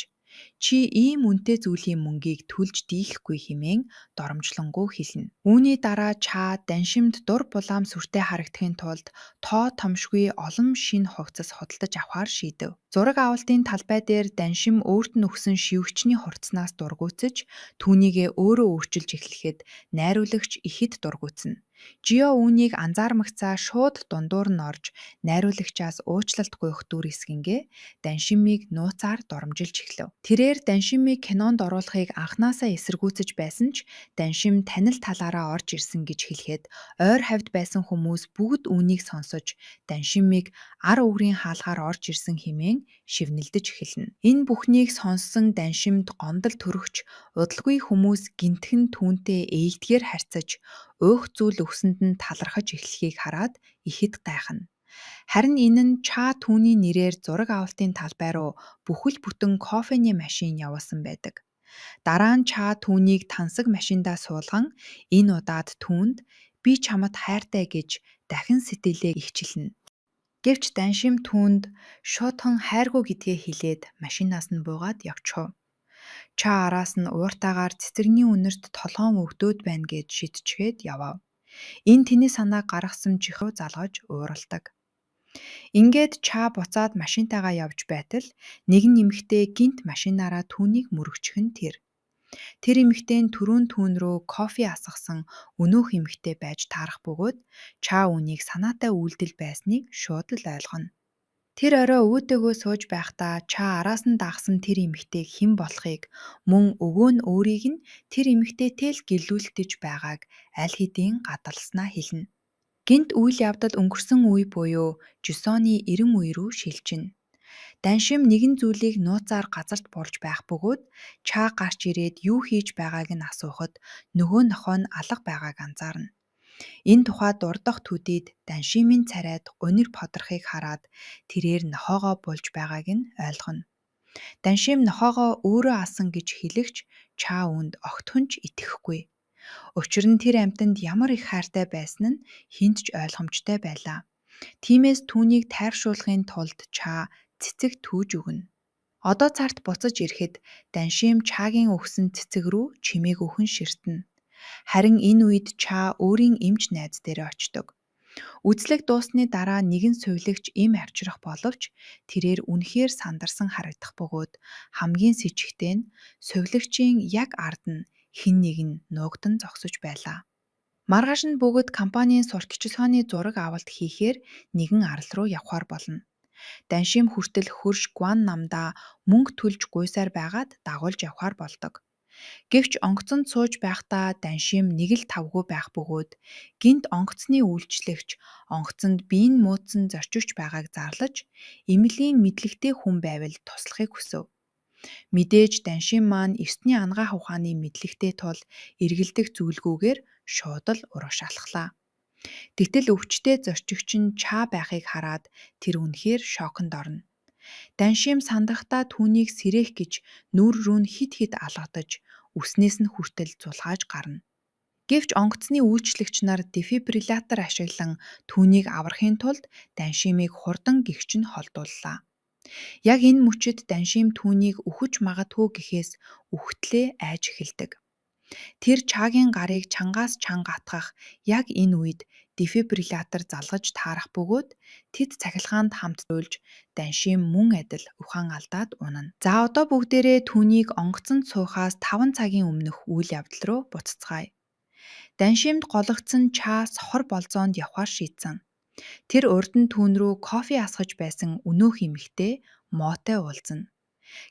"Чи ийм үнэтэй зүйлийн мөнгийг түлж дийлэхгүй" хэмээн доромжлонгоо хэлнэ. Үүний дараа Ча Даншимд дур булаам сүртэй харагдахын тулд тоо томшгүй олон шинэ хувцас худалдаж авахар шийдэв. Зураг авалтын талбай дээр Даншим өөрт нь өгсөн шивгчний хурцнаас дургуутсаж түүнийгээ өөрөө өөрчилж эхлэхэд найруулагч ихэд дургуутсана. Жио үүнийг анзаармагцаа шууд дундуур нь орж найруулагчаас уучлалт гуйх дүр эсгингээ Даншимыг нууцаар доромжилж эхлэв. Тэрээр Даншимыг кинонд оруулахыг анхнаасаа эсэргүүцэж байсан ч Даншим танил талаараа орж ирсэн гэж хэлэхэд ойр хавьд байсан хүмүүс бүгд үүнийг сонсож Даншимыг ар үгрийн хаалгаар орж ирсэн хэмээн шивнэлдэж эхэлнэ. Энэ бүхнийг сонссон Даншимд гомдол төрөгч удалгүй хүмүүс гинтхэн түүнтэй ээлдгээр харьцаж өөх зүйл өгсөнд нь талархаж эхлэхийг хараад ихэд гайхна. Харин энэ нь Ча түүний нэрээр зураг авалтын талбай руу бүхэл бүтэн кофений машин явуулсан байдаг. Дараа нь Ча түүнийг тансаг машиндаа суулган энэ удаад түүнд "Би чамд хайртай" гэж дахин сэтгэлээ ихчилнэ. Гэвч Даншим түүнд шуудхан хайргүй гэдгээ хэлээд машинаас нь буугаад явчихав. Ча араас нь ууртаагаар цэцэгний үнэрт толгоон өвдөөд байна гэж шидчгээд явав. Энэ тэний санааг гаргасан жихөө залгаж ууралдаг. Ингээд Ча буцаад машинтайгаа явж байтал нэгэн эмэгтэй гинт машинаараа түүнийг мөрөгчих нь тэр. Тэр эмэгтэй нь түрүүн түүн рүү кофе асгасан өнөөх эмэгтэй байж таарах бөгөөд Ча үүнийг санаатай үйлдэл байсныг шууд л ойлгоно. Тэр орой өвөөдөө сууж байхдаа Ча араас нь дагсан тэр эмэгтэйг хэн болохыг мөн өвөө нь өөрийг нь тэр эмэгтэйтэй л гэлүүлтэж байгааг аль хэдийн гадалснаа хэлнэ. Гинт үйл явдал өнгөрсөн үе буюу Жусоны 90 үе рүү шилжинэ. Даншим нэгэн зүйлийг нууцаар газарт болж байх бөгөөд Ча гарч ирээд юу хийж байгааг нь асуухад нөгөө нохой нь алга байгааг анзаарна. Энэ тухай дурдах төдийд Даншимын царайд гунир подрохыг хараад тэрээр нохоогоо булж байгааг нь ойлгоно. Даншим нохоогоо өөрөө асан гэж хэлэгч Ча үүнд огтхонч итгэхгүй. Учир нь тэр амьтанд ямар их хайртай байсан нь хинт ч ойлгомжтой байлаа. Тиймээс түүнийг тайвшруулахын тулд Ча цэцэг түүж өгнө. Одоо царт буцаж ирэхэд Даншим Чагийн өгсөн цэцэг рүү чимээг өхөн ширтэнэ. Харин энэ үед Ча өөрийн эмч найз дээрээ очдог. Үзлэг дуусны дараа нэгэн сувилагч им авчрах боловч тэрээр үнэхээр сандарсан харагдах бөгөөд хамгийн с ижигтэй нь сувилагчийн яг ард нь хэн нэг нь нуугдан зогсож байлаа. Маргааш нь бүгд компанийн сурталчилгааны зураг авалт хийхээр нэгэн арал руу явхаар болно. Даншим хүртэл хөрш Гуан намдаа мөнгө төлж гуйсаар байгаад дагуулж явхаар болдог. Гэвч онгоцонд сууж байхдаа Даншим нэг л тавгүй байх бөгөөд гинт онгоцны үйлчлэгч онгоцонд биеийн муудсан зорчигч байгааг зарлаж эмнэлгийн мэдлэгтэй хүн байвал туслахыг хүсэв. Мэдээж Даншим маань эртний ангаах ухааны мэдлэгтэй тул эргэлдэх зүйлгүйгээр шууд л урагшаалхлаа. Тэгтэл өвчтэй зорчигч нь Ча байхыг хараад тэр үнэхээр шоконд орно. Даншим сандрахтаа түүнийг сэрэх гэж нүур рүү нь хид хид алгадаж үснээс нь хүртэл зулгааж гарна. Гэвч онгоцны үйлчлэгч нар дефибриллятор ашиглан түүнийг аврахын тулд Даншимыг хурдан гэгч нь холдууллаа. Яг энэ мөчид Даншим түүнийг үхэж магадгүй гэхээс үхтлээ айж эхэлдэг. Тэр чаагийн гарыг чангаас чанга атгах яг энэ үед дефибриллятор залгаж таарах бөгөөд тэд цахилгаанд хамт зөөлж даншин мөн адил ухаан алдаад унана. За одоо бүгдээрээ түүнийг онгоцонд суухаас 5 цагийн өмнөх үйл явдал руу буцацгаая. Даншимд гологдсон Ча сохор болзоонд явхаар шийдсэн. Тэр урд нь түүн рүү кофе асгаж байсан өнөөх эмэгтэй Мотой уулзна.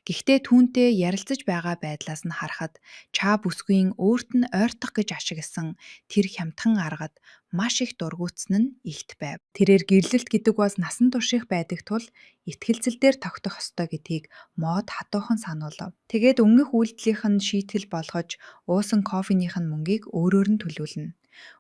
Гэхдээ түүнтэй ярилцаж байгаа байдлаас нь харахад Ча бүсгүйн өөрт нь ойртох гэж ашигласан тэр хямдхан аргад маш их дургуутсан нь илт байв. Тэрээр гэрлэлт гэдэг бас насан турших байдаг тул итгэлцэл дээр тогтох ёстой гэдгийг Мод хатуухан сануулав. Тэгээд өмнөх үйлдэлийнх нь шийтгэл болгож уусан кофеных нь мөнгийг өөрөөр нь төлөвлөнө.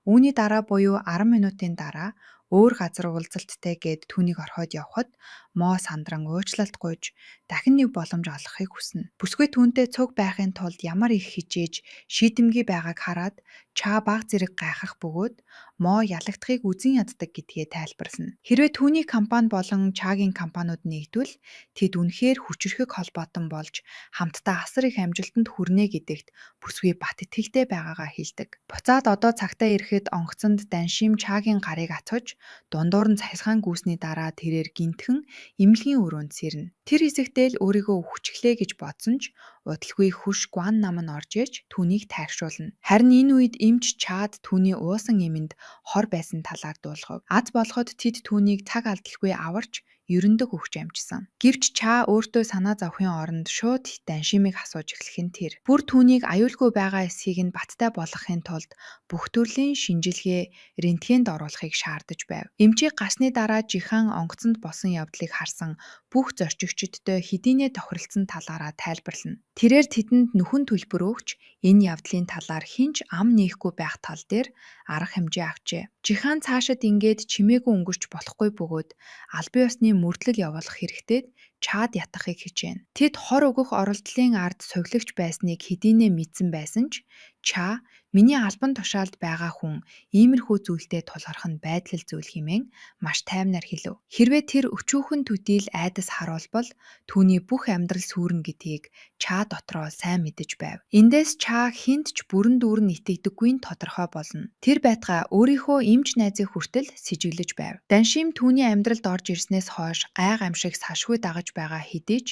Үүний дараа буюу 10 минутын дараа өөр газар уулзалттай гээд түүнийг орхиод явхад Мо сандран уучлалт гуйж дахин нэг боломж олгохыг хүснэ. Бүсгүй түүнтэй цуг байхын тулд ямар их хичээж шийдэмгий байгааг хараад Ча баг зэрэг гайхах бөгөөд Мо ялагдахыг үзэн яддаг гэдгээ тайлбарлана. Хэрвээ түүний компани болон Чагийн компаниуд нэгдвэл тэд үнэхээр хүчирхэг холбоотон болж хамтдаа асар их амжилтанд хүрнэ гэдэгт бүсгүй бат итгэлтэй байгаагаа хэлдэг. Буцаад одоо цагтаа ирэхэд онгоцонд Даншим Чагийн гарыг атгаж дундуур нь цахилгаан гүйсний дараа тэрээр гинтхэн эмнэлгийн өрөөнд сэрнэ. Тэр хэсэгтээ л өөрийгөө хүчглээ гэж бодсон ч удалгүй хүш Гуан нам нь орж иж түүнийг тайгшруулна. Харин энэ үед эмч Чад түүний уусан эмэнд хор байсан талаар дуулгав. Аз болоход тэд түүнийг цаг алдалгүй аварч ерөндөг өгч амжсан. Гэвч Ча өөртөө санаа зовхын оронд шууд Даншимыг асууж эхлэх нь тэр. Бүр түүнийг аюулгүй байгаа эсхийг нь баттай болгохын тулд бүх төрлийн шинжилгээ рентгенд оруулахыг шаардаж байв. Эмчийг гарсны дараа жихан онгоцонд босон явдлыг харсан бүх зорчигчдтой хэдийнэ тохиролцсон талаараа тайлбарлана. Тэрээр тэдэнд нүхэн төлбөр өгч энэ явдлын талаар хинч ам нээхгүй байх тал дээр арга хэмжээ авчээ. Жихан цаашид ингээд чимээгүй өнгөрч болохгүй бөгөөд албан ёсны мөрдлөл явуулах хэрэгтэй Чад ятгахыг хичээнэ. Тэд хор өгөх оролдлын ард сувилагч байсныг хэдийнэ мэдсэн байсан ч Ча миний албан тушаалд байгаа хүн иймэрхүү зүйлтэй тулгарх нь байдлал зүйл хэмээн маш тайвнаар хэлв. Хэрвээ тэр өчүүхэн төдийл айдас харуулбал түүний бүх амьдрал сүрнэ гэдгийг Ча дотроо сайн мэдэж байв. Эндээс Ча хинт ч бүрэн дүүрэн итгэдэггүй нь тодорхой болно. Тэр байтугай өөрийнхөө эмч найзыг хүртэл сэжиглэж байв. Даншим түүний амьдралд орж ирснээс хойш гай гамшиг сашгүй дагаж байгаа хэдий ч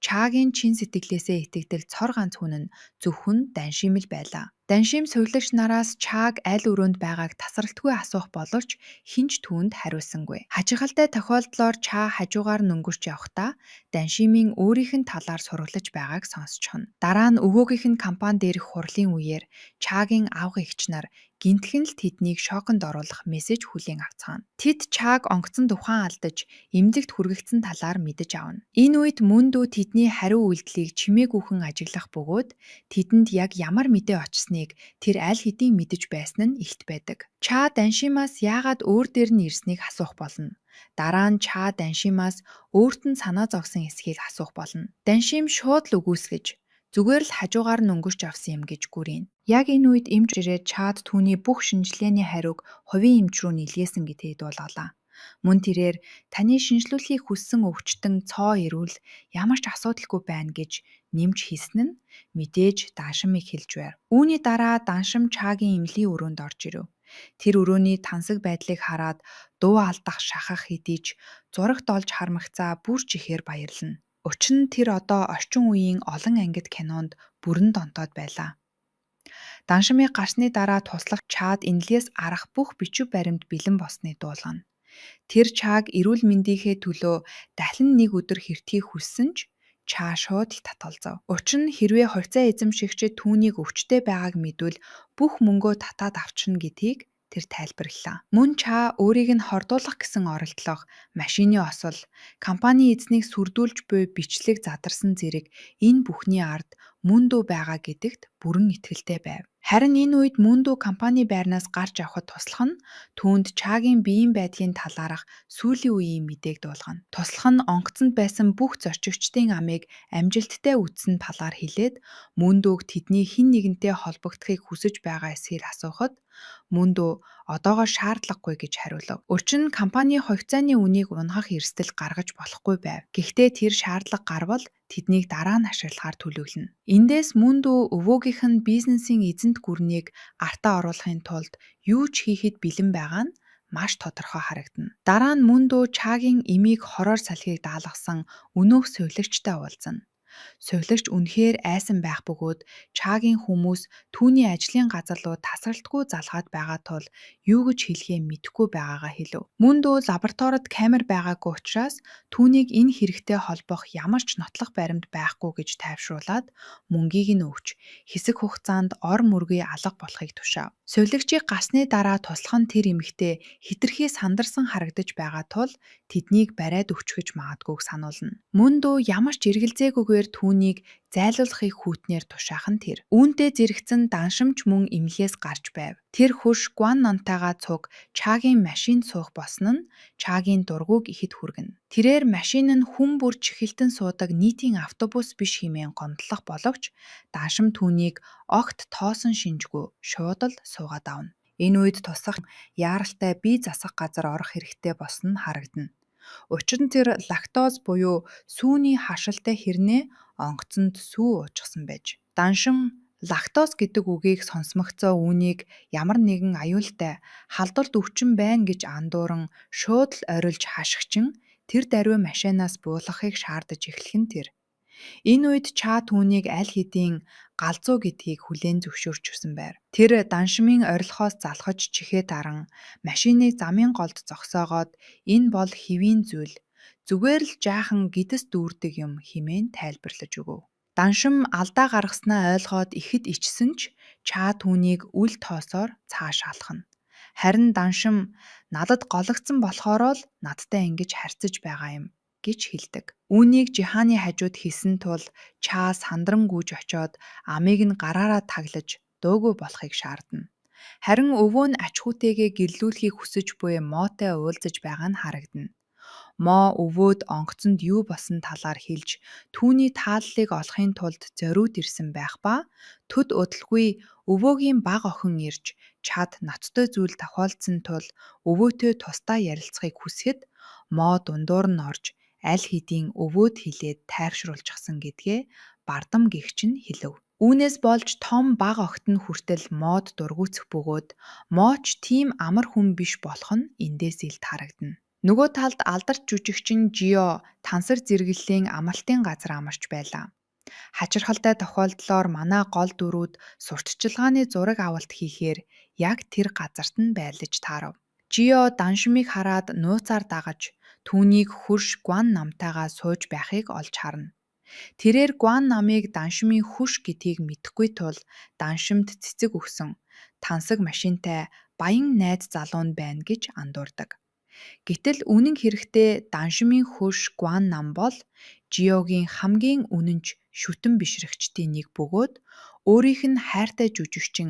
Чагийн чин сэтгэлээсээ итгэдэг цор ганц хүн нь зөвхөн Даншим л байлаа. Даншим сувилагч нараас Чаг аль өрөөнд байгааг тасралтгүй асуух боловч хинч түүнд хариулсангүй. Хажихалтай тохиолдлоор Ча хажуугаар нь өнгөрч явахдаа Даншимын өөрийнх нь талаар сураглаж байгааг сонсчихно. Дараа нь өгөөгийнх нь компани дээрх хурлын үеэр Чагийн авга эгч нар гинтхэн л тэднийг шоконд оруулах мессеж хүлээн авцгаана. Тэд Чаг онгоцонд ухаан алдаж эмзэгт хүргэгдсэн талаар мэдэж авна. Энэ үед Мүндүү тэдний хариу үйлдэлийг чимээгүйхэн ажиглах бөгөөд тэдэнд яг ямар мэдээ очсныг тэр аль хэдийн мэдэж байсан нь илт байдаг. Ча Даншимаас яагаад өөр дээр нь ирснийг асуух болно. Дараа нь Ча Даншимаас өөрт нь санаа зовсон эсхийг асуух болно. Даншим шууд л үгүйсгэж зүгээр л хажуугаар нь өнгөрч авсан юм гэж гүрийн. Яг энэ үед эмч ирээд Чад түүний бүх шинжилгээний хариуг хувийн эмч рүү илгээсэн гэдгийг дуулгалаа. Мөн тэрээр таны шинжилүүлэхийг хүссэн өвчтөн цоо ирвэл ямар ч асуудалгүй байна гэж нэмж хэлсэн нь мэдээж Даншимыг хэлж байв. Үүний дараа Даншим Чагийн эмнэлгийн өрөөнд орж ирэв. Тэр өрөөний тансаг байдлыг хараад дуу алдах шахах хэдийч зурагт олж хармагцаа бүр ч ихээр баярлана. Учир нь тэр одоо орчин үеийн олон ангид кинонд бүрэн донтоод байлаа. Даншимыг гарсны дараа туслах Чад энэлгээс арах бүх бичиг баримт бэлэн болсныг дуулгана. Тэр Чаг эрүүл мэндийнхээ төлөө дахин нэг өдөр хэртгийг хүссэн ч Ча шууд их татгалзав. Учир нь хэрвээ хорьцоо эзэмшигчид түүнийг өвчтэй байгааг мэдвэл бүх мөнгөө татаад авчирна гэдгийг тэр тайлбарллаа. Мөн Ча өөрийг нь хордуулах гэсэн оролдлого, машины осол, компани эзнийг сүрдүүлж буй бичлэг задарсан зэрэг энэ бүхний ард Мүндүү байгаа гэдэгт бүрэн итгэлтэй байв. Харин энэ үед Мүндүү компани байрнаас гарч авахд туслах нь түүнд Чагийн биеийн байдлын талаарх сүүлийн үеийн мэдээг дуулгана. Туслах нь онгоцонд байсан бүх зорчигчдын амийг амжилттай үтсэн талаар хэлээд Мүндүүг тэдний хэн нэгэнтэй холбогдохыг хүсэж байгаа эсэхийг асуухад Мөн дөө одоогоор шаардлагагүй гэж хариулав. Учир нь компани хувьцааны үнийг унахах эрсдэл гаргаж болохгүй байв. Гэхдээ тэр шаардлага гарвал тэднийг дараа нь ашиглахаар төлөвлөнө. Эндээс мөн дөө өвөөгийнх нь бизнесийн эзэнт гүрнийг артаа оруулахын тулд юу ч хийхэд бэлэн байгаа нь маш тодорхой харагдана. Дараа нь мөн дөө Чагийн эмийг хороор салхийг даалгасан өнөөх сувилагчтай уулзна. Сувилагч үнэхээр айсан байх бөгөөд Чагийн хүмүүс түүний ажлын газар руу тасралтгүй залгаад байгаа тул юу гэж хэлэхээ мэдэхгүй байгаагаа хэлв. Мөн дөө лабораторид камер байгаагүй учраас түүнийг энэ хэрэгтэй холбох ямар ч нотлох баримт байхгүй гэж тайвшруулад мөнгийг нь өгч хэсэг хугацаанд ор мөргий алга болохыг тушаав. Сувилагчийг гасны дараа туслах нь тэр эмэгтэй хэтэрхий сандарсан харагдаж байгаа тул тэднийг бариад өчгөж магадгүйг сануулна. Мөн дөө ямар ч эргэлзээгүйгээр түүнийг зайлуулахыг хүүтнээр тушаах нь тэр. Үүнтэй зэрэгцэн даншимч мөн эмнэлгээс гарч байв. Тэр хөрш Гуан намтайгаа цуг Чагийн машинд суух болсон нь Чагийн дургүйг ихэд хүргэнэ. Тэрээр машин нь хүн бүр чихэлтэн суудаг нийтийн автобус биш хэмээн гомдлох боловч даншим түүнийг огт тоосон шинжгүй шууд л суугаад авна. Энэ үед тусах яаралтай бие засах газар орох хэрэгтэй болсон нь харагдана. Учир нь тэр лактоз буюу сүүний хашилтай хэрнээ онгоцонд сүү уучсан байж. Даншин лактоз гэдэг үгийг сонсмогцоо үүнийг ямар нэгэн аюултай халдварт өвчин байна гэж андууран шууд л орилж хашигчин тэр даруй машинаас буулгахыг шаардаж эхлэх нь тэр. Энэ үед Ча түүнийг аль хэдийн галзуу гэдгийг хүлээн зөвшөөрчихсөн байр. Тэр даншмын орилохоос залхаж чихээ даран машиныг замын голд зогсоогоод энэ бол хэвийн зүйл. Зүгээр л жаахан гидэс дүүрдэг юм хэмээн тайлбарлаж өгөв. Даншим алдаа гаргаснаа ойлгоод ихэд ичсэн ч Ча түүнийг үл тоосоор цааш алхана. Харин даншим надад гологдсон болохоороо л надтай ингэж харьцаж байгаа юм гэж хэлдэг. Үүнийг жихааны хажууд хийсэн тул Ча сандран гүйж очоод амийг нь гараараа таглаж дуугүй болохыг шаардна. Харин өвөө нь ач хүүтэйгээ гэрлүүлэхийг хүсэж буй Мотой уулзаж байгаа нь харагдана. Мо өвөөд онгоцонд юу болсон талаар хэлж түүний тааллыг олохын тулд зориуд ирсэн байх ба төд удалгүй өвөөгийн баг охин ирж Чад ноцтой зүйл тохиолдсон тул өвөөтэй тусдаа ярилцахыг хүсэхэд Мо дундуур нь орж аль хэдийн өвөөд хилээд тайвшруулчихсан гэдгээ бардам гэгч нь хэлв. Үүнээс болж том баг огт нь хүртэл Мод дургүйцэх бөгөөд Моч тийм амар хүн биш болох нь эндээс илт харагдана. Нөгөө талд алдарч жүжигчин Жио тансар зэрэглэлийн амралтын газар амарч байлаа. Хачирхалтай тохиолдлоор манай гол дөрүүд сурталчилгааны зураг авалт хийхээр яг тэр газарт нь байлаж таарав. Жио даншмыг хараад нууцаар дагаж түүнийг хөрш Гуан намтайгаа сууж байхыг олж харна. Тэрээр Гуан намыг даншмын хөрш гэдгийг мэдэхгүй тул даншимд цэцэг өгсөн тансаг машинтай баян найз залуу нь байна гэж андуурдаг. Гэтэл үнэн хэрэгтээ даншмын хөрш Гуан нам бол Жиогийн хамгийн үнэнч шүтэн бишрэгчдийн нэг бөгөөд өөрийнх нь хайртай жүжигчин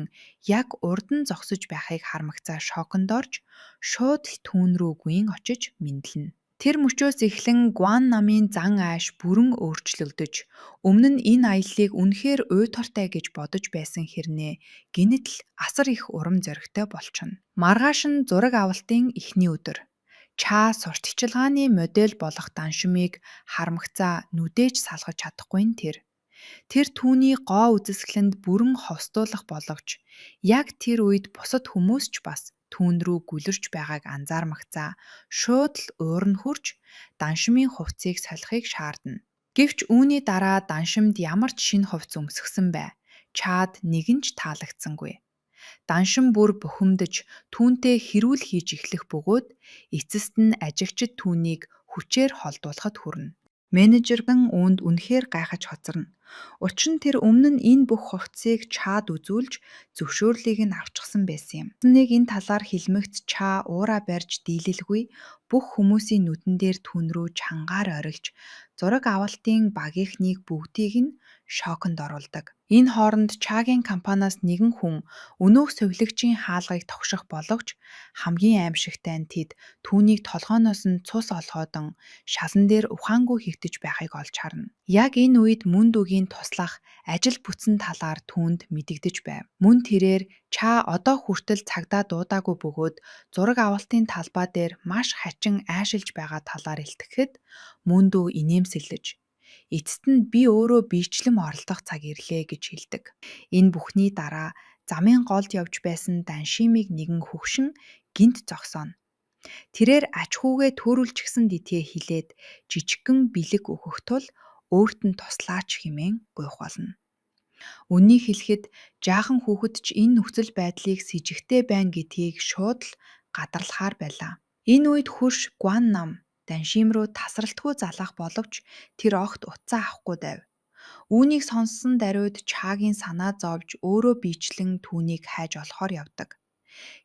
яг урд нь зогсож байхыг хармагцаа шоконд орж шууд л түүн рүү гүйн очиж мэдлэнэ. Тэр мөчөөс эхлэн Гуан намын зан ааш бүрэн өөрчлөгдөж өмнө нь энэ аяллыг үнэхээр уйтгартай гэж бодож байсан хэрнээ гэнэт л асар их урам зоригтой болчихно. Маргааш нь зураг авалтын эхний өдөр. Ча сурталчилгааны модель болох даншмыг хармагцаа нүдээж салгаж чадахгүй нь тэр. Тэр түүний гоо үзэсгэлэнд бүрэн ховстуулах боловч яг тэр үед бусад хүмүүс ч бас түүн рүү гүлэрч байгааг анзаармагцаа шууд л уурн хурж даншмын хувцсыг солихыг шаардна. Гэвч үүний дараа даншимд ямар ч шинэ хувцс өмсгсөн бай. Чад нэгэн ч таалагдсангүй. Даншин бүр бухимдаж түүнтэй хэрүүл хийж эхлэх бөгөөд эцэст нь ажигчид түүнийг хүчээр холдуулахад хүрнэ. Менежергэн үүнд үнэхээр гайхаж хоцорно. Учир нь тэр өмнө нь энэ бүх хувцсыг Чад үзүүлж зөвшөөрлийг нь авчихсан байсан юм. Нэг энэ талаар хэлмэгц Ча уураа барьж дийлэлгүй бүх хүмүүсийн нүдэн дээр түүн рүү чангаар орилж зураг авалтын багийнхныг бүгдийг нь шоконд оруулдаг. Энэ хооронд Чагийн компаниас нэгэн хүн өнөөх сувилагчийн хаалгыг тогших боловч хамгийн аимшигтай нь тэд түүнийг толгойноос нь цус олгоодон шалан дээр ухаангүй хөвтөж байхыг олж харна. Яг энэ үед мөн дүгийн туслах ажил бүтсэн талаар түүнд мэдэгдэж байв. Мөн тэрээр Ча одоо хүртэл цагдаа дуудаагүй бөгөөд зураг авалтын талбай дээр маш хачин айшилж байгаа талаар илтгэхэд мөн дүү инээмсэглэж эцэст нь би өөрөө биечлэн оролдох цаг ирлээ гэж хэлдэг. Энэ бүхний дараа замын голд явж байсан Даншимыг нэгэн хөгшин гинт зогсооно. Тэрээр ач хүүгээ төөрүүлчихсэн дитгээ хилээд жижигхэн бэлэг өгөх тул өөрт нь туслаач хэмээн гуйх болно. Үнийг хэлэхэд жаахан хүүхэд ч энэ нөхцөл байдлыг с ิจ гтэй байна гэдгийг шууд л гадарлахаар байлаа. Энэ үед хөрш Гуан нам Даншим руу тасралтгүй залгах боловч тэр огт утсаа авахгүй байв. Үүнийг сонссон даруйд Чагийн санаа зовж өөрөө биечлэн түүнийг хайж олохоор явдаг.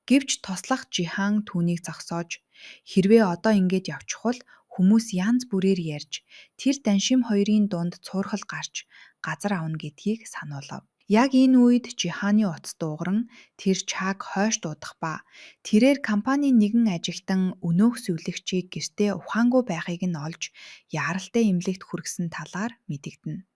Гэвч тослох Жихан түүнийг зогсоож хэрвээ одоо ингэж явчихвал хүмүүс янз бүрээр ярьж тэр Даншим хоёрын дунд цуурхал гарч газар авна гэдгийг сануулав. Яг энэ үед Жиханы утас дуугаран тэр Чаг хойш дуудах ба тэрээр компанийн нэгэн ажилтан өнөөх сувилагчийг гэртээ ухаангүй байхыг нь олж яаралтай эмнэлэгт хүргэсэн талаар мэдэгдэнэ.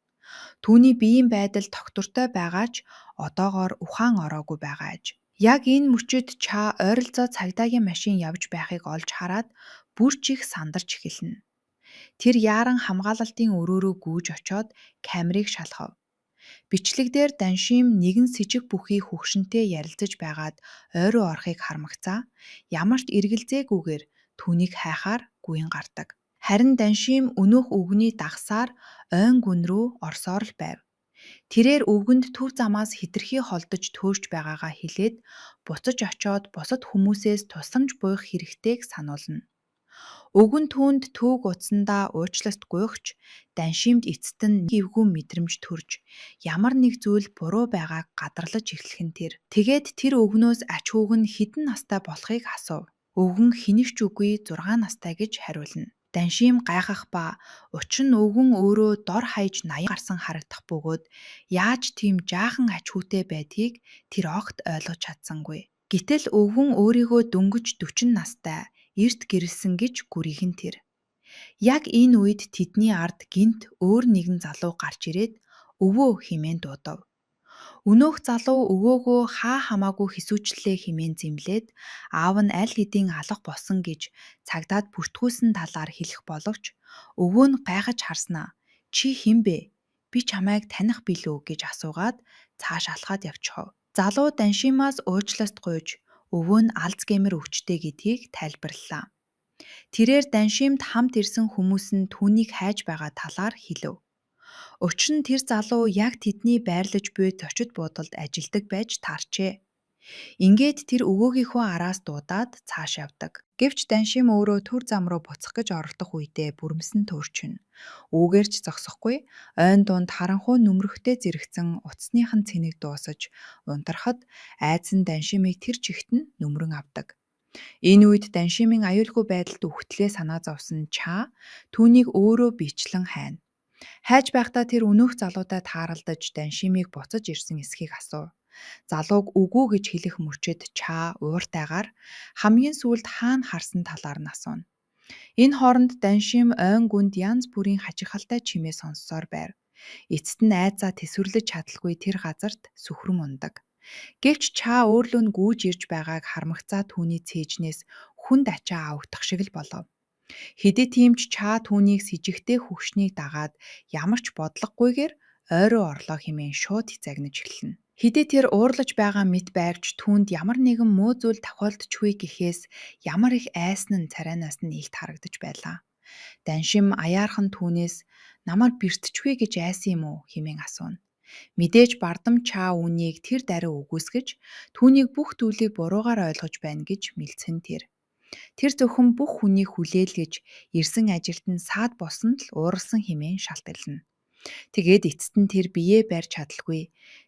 Түүний биеийн байдал тогтвортой байгаа ч одоогоор ухаан ороогүй байгаа аж. Яг энэ мөчид Ча ойролцоо цагдаагийн машин явж байхыг олж хараад бүр чих сандарч эхэлнэ. Тэр яаран хамгаалалтын өрөөрөө гүйж очоод камерыг шалгав. Бичлэгдээр Даншим нэгэн с ิจ бүхий хөгшинтэй ярилцаж байгаад ойроо орохыг хармагцаа ямар ч эргэлзээгүйгээр түүнийг хайхаар гүйн гардаг. Харин Даншим өнөөх өвгөний дагсаар ойн гүн рүү орсоор л байв. Тэрээр өвгөнд төв замаас хэтэрхий холдож төөрч байгаагаа хэлээд буцаж очоод бусад хүмүүсээс тусламж буйх хэрэгтэйг сануулна. Өвгөн түүнд төвөг утсандаа уучлалт гуйгч Даншимд эцэст нь эвгүй мэдрэмж төрж ямар нэг зүйл буруу байгааг гадарлаж эхлэх нь тэр. Тэгээд тэр өвгнөөс ач хүүг нь хэдэн настай болохыг асуув. Өвгөн хэнийч үгүй 6 настай гэж хариулна. Даншим гайхах ба учир нь өвгөн өөрөө дор хаяж 80 гарсан харагдах бөгөөд яаж тийм жаахан ач хүүтэй байдгийг тэр огт ойлгож чадсангүй. Гэтэл өвгөн өөрийгөө дөнгөж 40 настай эрт гэрэлсэн гэж гүрийхэн тэр. Яг энэ үед тэдний ард гинт өөр нэгэн залуу гарч ирээд өвөө хэмээн дуудав. Өнөөх залуу өвөөгөө хаа хамаагүй хэсүүчлээ хэмээн зэмлээд аав нь аль хэдийн алга болсон гэж цагдаад бүртгүүлсэн талаар хэлэх боловч өвөө нь гайхаж харснаа чи хэн бэ? Би чамайг таних билүү гэж асуугаад цааш алхаад явчихав. Залуу Даншимаас уучлалт гуйж өвөө нь Альцгеймер өвчтэй гэдгийг тайлбарллаа. Тэрээр Даншимд хамт ирсэн хүмүүс нь түүнийг хайж байгаа талаар хэлв. Учир нь тэр залуу яг тэдний байрлаж буй зочид буудалд ажилдаг байж таарчээ. Ингээд тэр өвөөгийнхөө араас дуудаад цааш явдаг. Гэвч Даншим өөрөө түр зам руу буцах гэж оролдох үедээ бүрмсэн төөрчнө. Үүгээр ч зогсохгүй ойн дунд харанхуй нүмерхтэй зэрэгцэн утасныхан цэнийг дуусаж унтрахад айз нь Даншимыг тэр чигт нь нүмрэн авдаг. Энэ үед Даншимын аюулгүй байдалд үхтлээ санаа зовсон Ча түүнийг өөрөө биечлэн хайна. Хайж байхдаа тэр өнөөх залуутай тааралдаж Даншимыг буцаж ирсэн эсхийг асуув. Залууг үгүй гэж хэлэх мөчид Ча ууртайгаар хамгийн сүүлд хаана харсан талаар нь асууна. Энэ хооронд Даншим ойн гүнд янз бүрийн хачирхалтай чимээ сонссоор байв. Эцэст нь айцаа тэсвэрлэж чадалгүй тэр газарт сүхрэн ундаг. Гэвч Ча өөрлөө нь гүйж ирж байгааг хармагцаа түүний цээжнээс хүнд ачаа авагдах шиг л болов. Хэдий тийм ч Ча түүнийг с ิจ гтэй хөгшнийг дагаад ямар ч бодлогогүйгээр ойроо орлоо хэмээн шууд загнаж эхэлнэ. Хэдий тэр уурлаж байгаа мэт байвч түүнд ямар нэгэн муу зүйл тохиолдчихгүй гэхээс ямар их айсан нь царайнаас нь илт харагдаж байлаа. Даншим аяархан түүнээс намар бэртчихвэ гэж айсан юм уу хэмээн асууна. Мэдээж бардам Ча үүнийг тэр даруй үгүйсгэж түүнийг бүх зүйлийг буруугаар ойлгож байна гэж мэлцэн тэр. Тэр зөвхөн бүх хүнийг хүлээлгэж ирсэн ажилд нь саад босон л ууралсан хэмээн шалтгаална. Тэгээд эцэст нь тэр биеэ барьж чадалгүй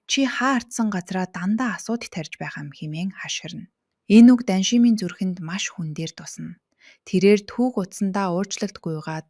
чи хаа артсан газраа дандаа асуудаг тарьж байгаа юм хэмээн хашгирна. Энэ үг Даншимын зүрхэнд маш хүн дээр тусна. Тэрээр түүх утсандаа уучлалт гуйгаад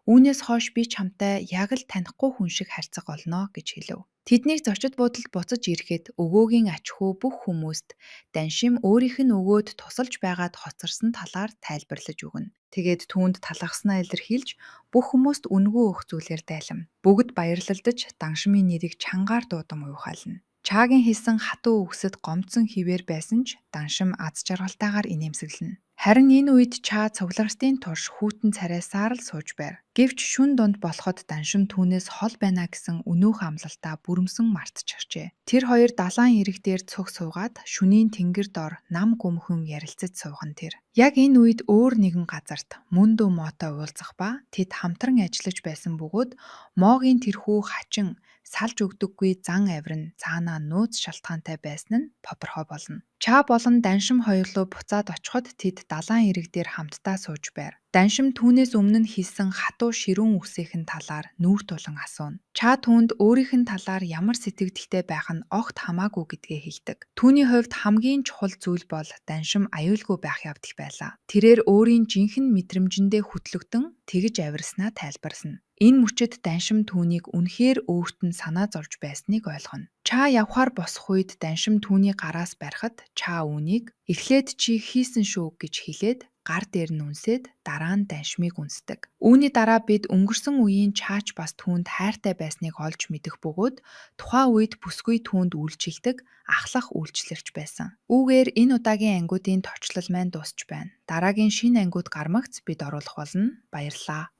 Үүнээс хойш би чамтай яг л танихгүй хүн шиг харьцах олно гэж хэлв. Тэднийг зочид буудалд буцаж ирэхэд өгөөгийн ач хүү бүх хүмүүст Даншим өөрийнх нь өгөөд тусалж байгаад хоцорсон талаар тайлбарлаж өгнө. Тэгээд түүнд талархснаа илэрхийлж бүх хүмүүст үнэгүй өгөх зүйлээр дайлам. Бүгд баярлалдаж Даншимын нэрийг чангаар дуудан уйхайлна. Чаагийн хэлсэн хатуу үгсэд гомдсон хിവэр байсан ч Даншим аз жаргалтайгаар инээмсэглэнэ. Харин энэ үед Чаа цугларсдын турш хүүтэн царайсаар л сууж байр. Гэвч шүн дунд болоход Даншим түүнээс хол байна гэсэн өнөөх амлалтаа бүрэмсэн мартчихжээ. Тэр хоёр далайн ирэг дээр цуг суугаад шөнийн тэнгэр дор нам гүмхэн ярилцаж суухан тэр. Яг энэ үед өөр нэгэн газарт мөн дүү mooтой уулзах ба тэд хамтран ажиллаж байсан бөгөөд Могийн тэрхүү хачин салж өгдөггүй зан авир нь цаанаа нууц шалтгаантай байсан нь тодорхой болно. Чаа болон Даншим хоёрлоо буцаад очиход тэд далайн ирэг дээр хамтдаа сууж байр. Даншим түүнээс өмнө нь хийсэн хатуу ширүүн үгсийнхэн талаар нүүр тулан асууна. Чаа түүнд өөрийнх нь талаар ямар сэтгэгдэлтэй байх нь огт хамаагүй гэдгээ хэлдэг. Түүний хувьд хамгийн чухал зүйл бол Даншим аюулгүй байх явдал байлаа. Тэрээр өөрийн жинхэнэ мэдрэмжэндээ хөтлөгдөн тэгж авирснаа тайлбарсна. Энэ мөчид Даншим түүнийг үнэхээр өөрт нь санаа зовж байсныг ойлгоно. Чаа явхаар босох үед Даншим түүний гараас барихад Чаа үүнийг "Эхлээд чи хийсэн шүү" гэж хэлээд гар дээр нь үнсээд дараа нь Даншимыг үнсдэг. Үүний дараа бид өнгөрсөн үеийн Чаач бас түүнд хайртай байсныг олж мэдэх бөгөөд тухайн үед бүсгүй түүнд үйлчилдэг ахлах үйлчлэгч байсан. Үүгээр энэ удаагийн ангиудын товчлол маань дуусч байна. Дараагийн шинэ ангиуд гармагц бид оруулах болно. Баярлалаа.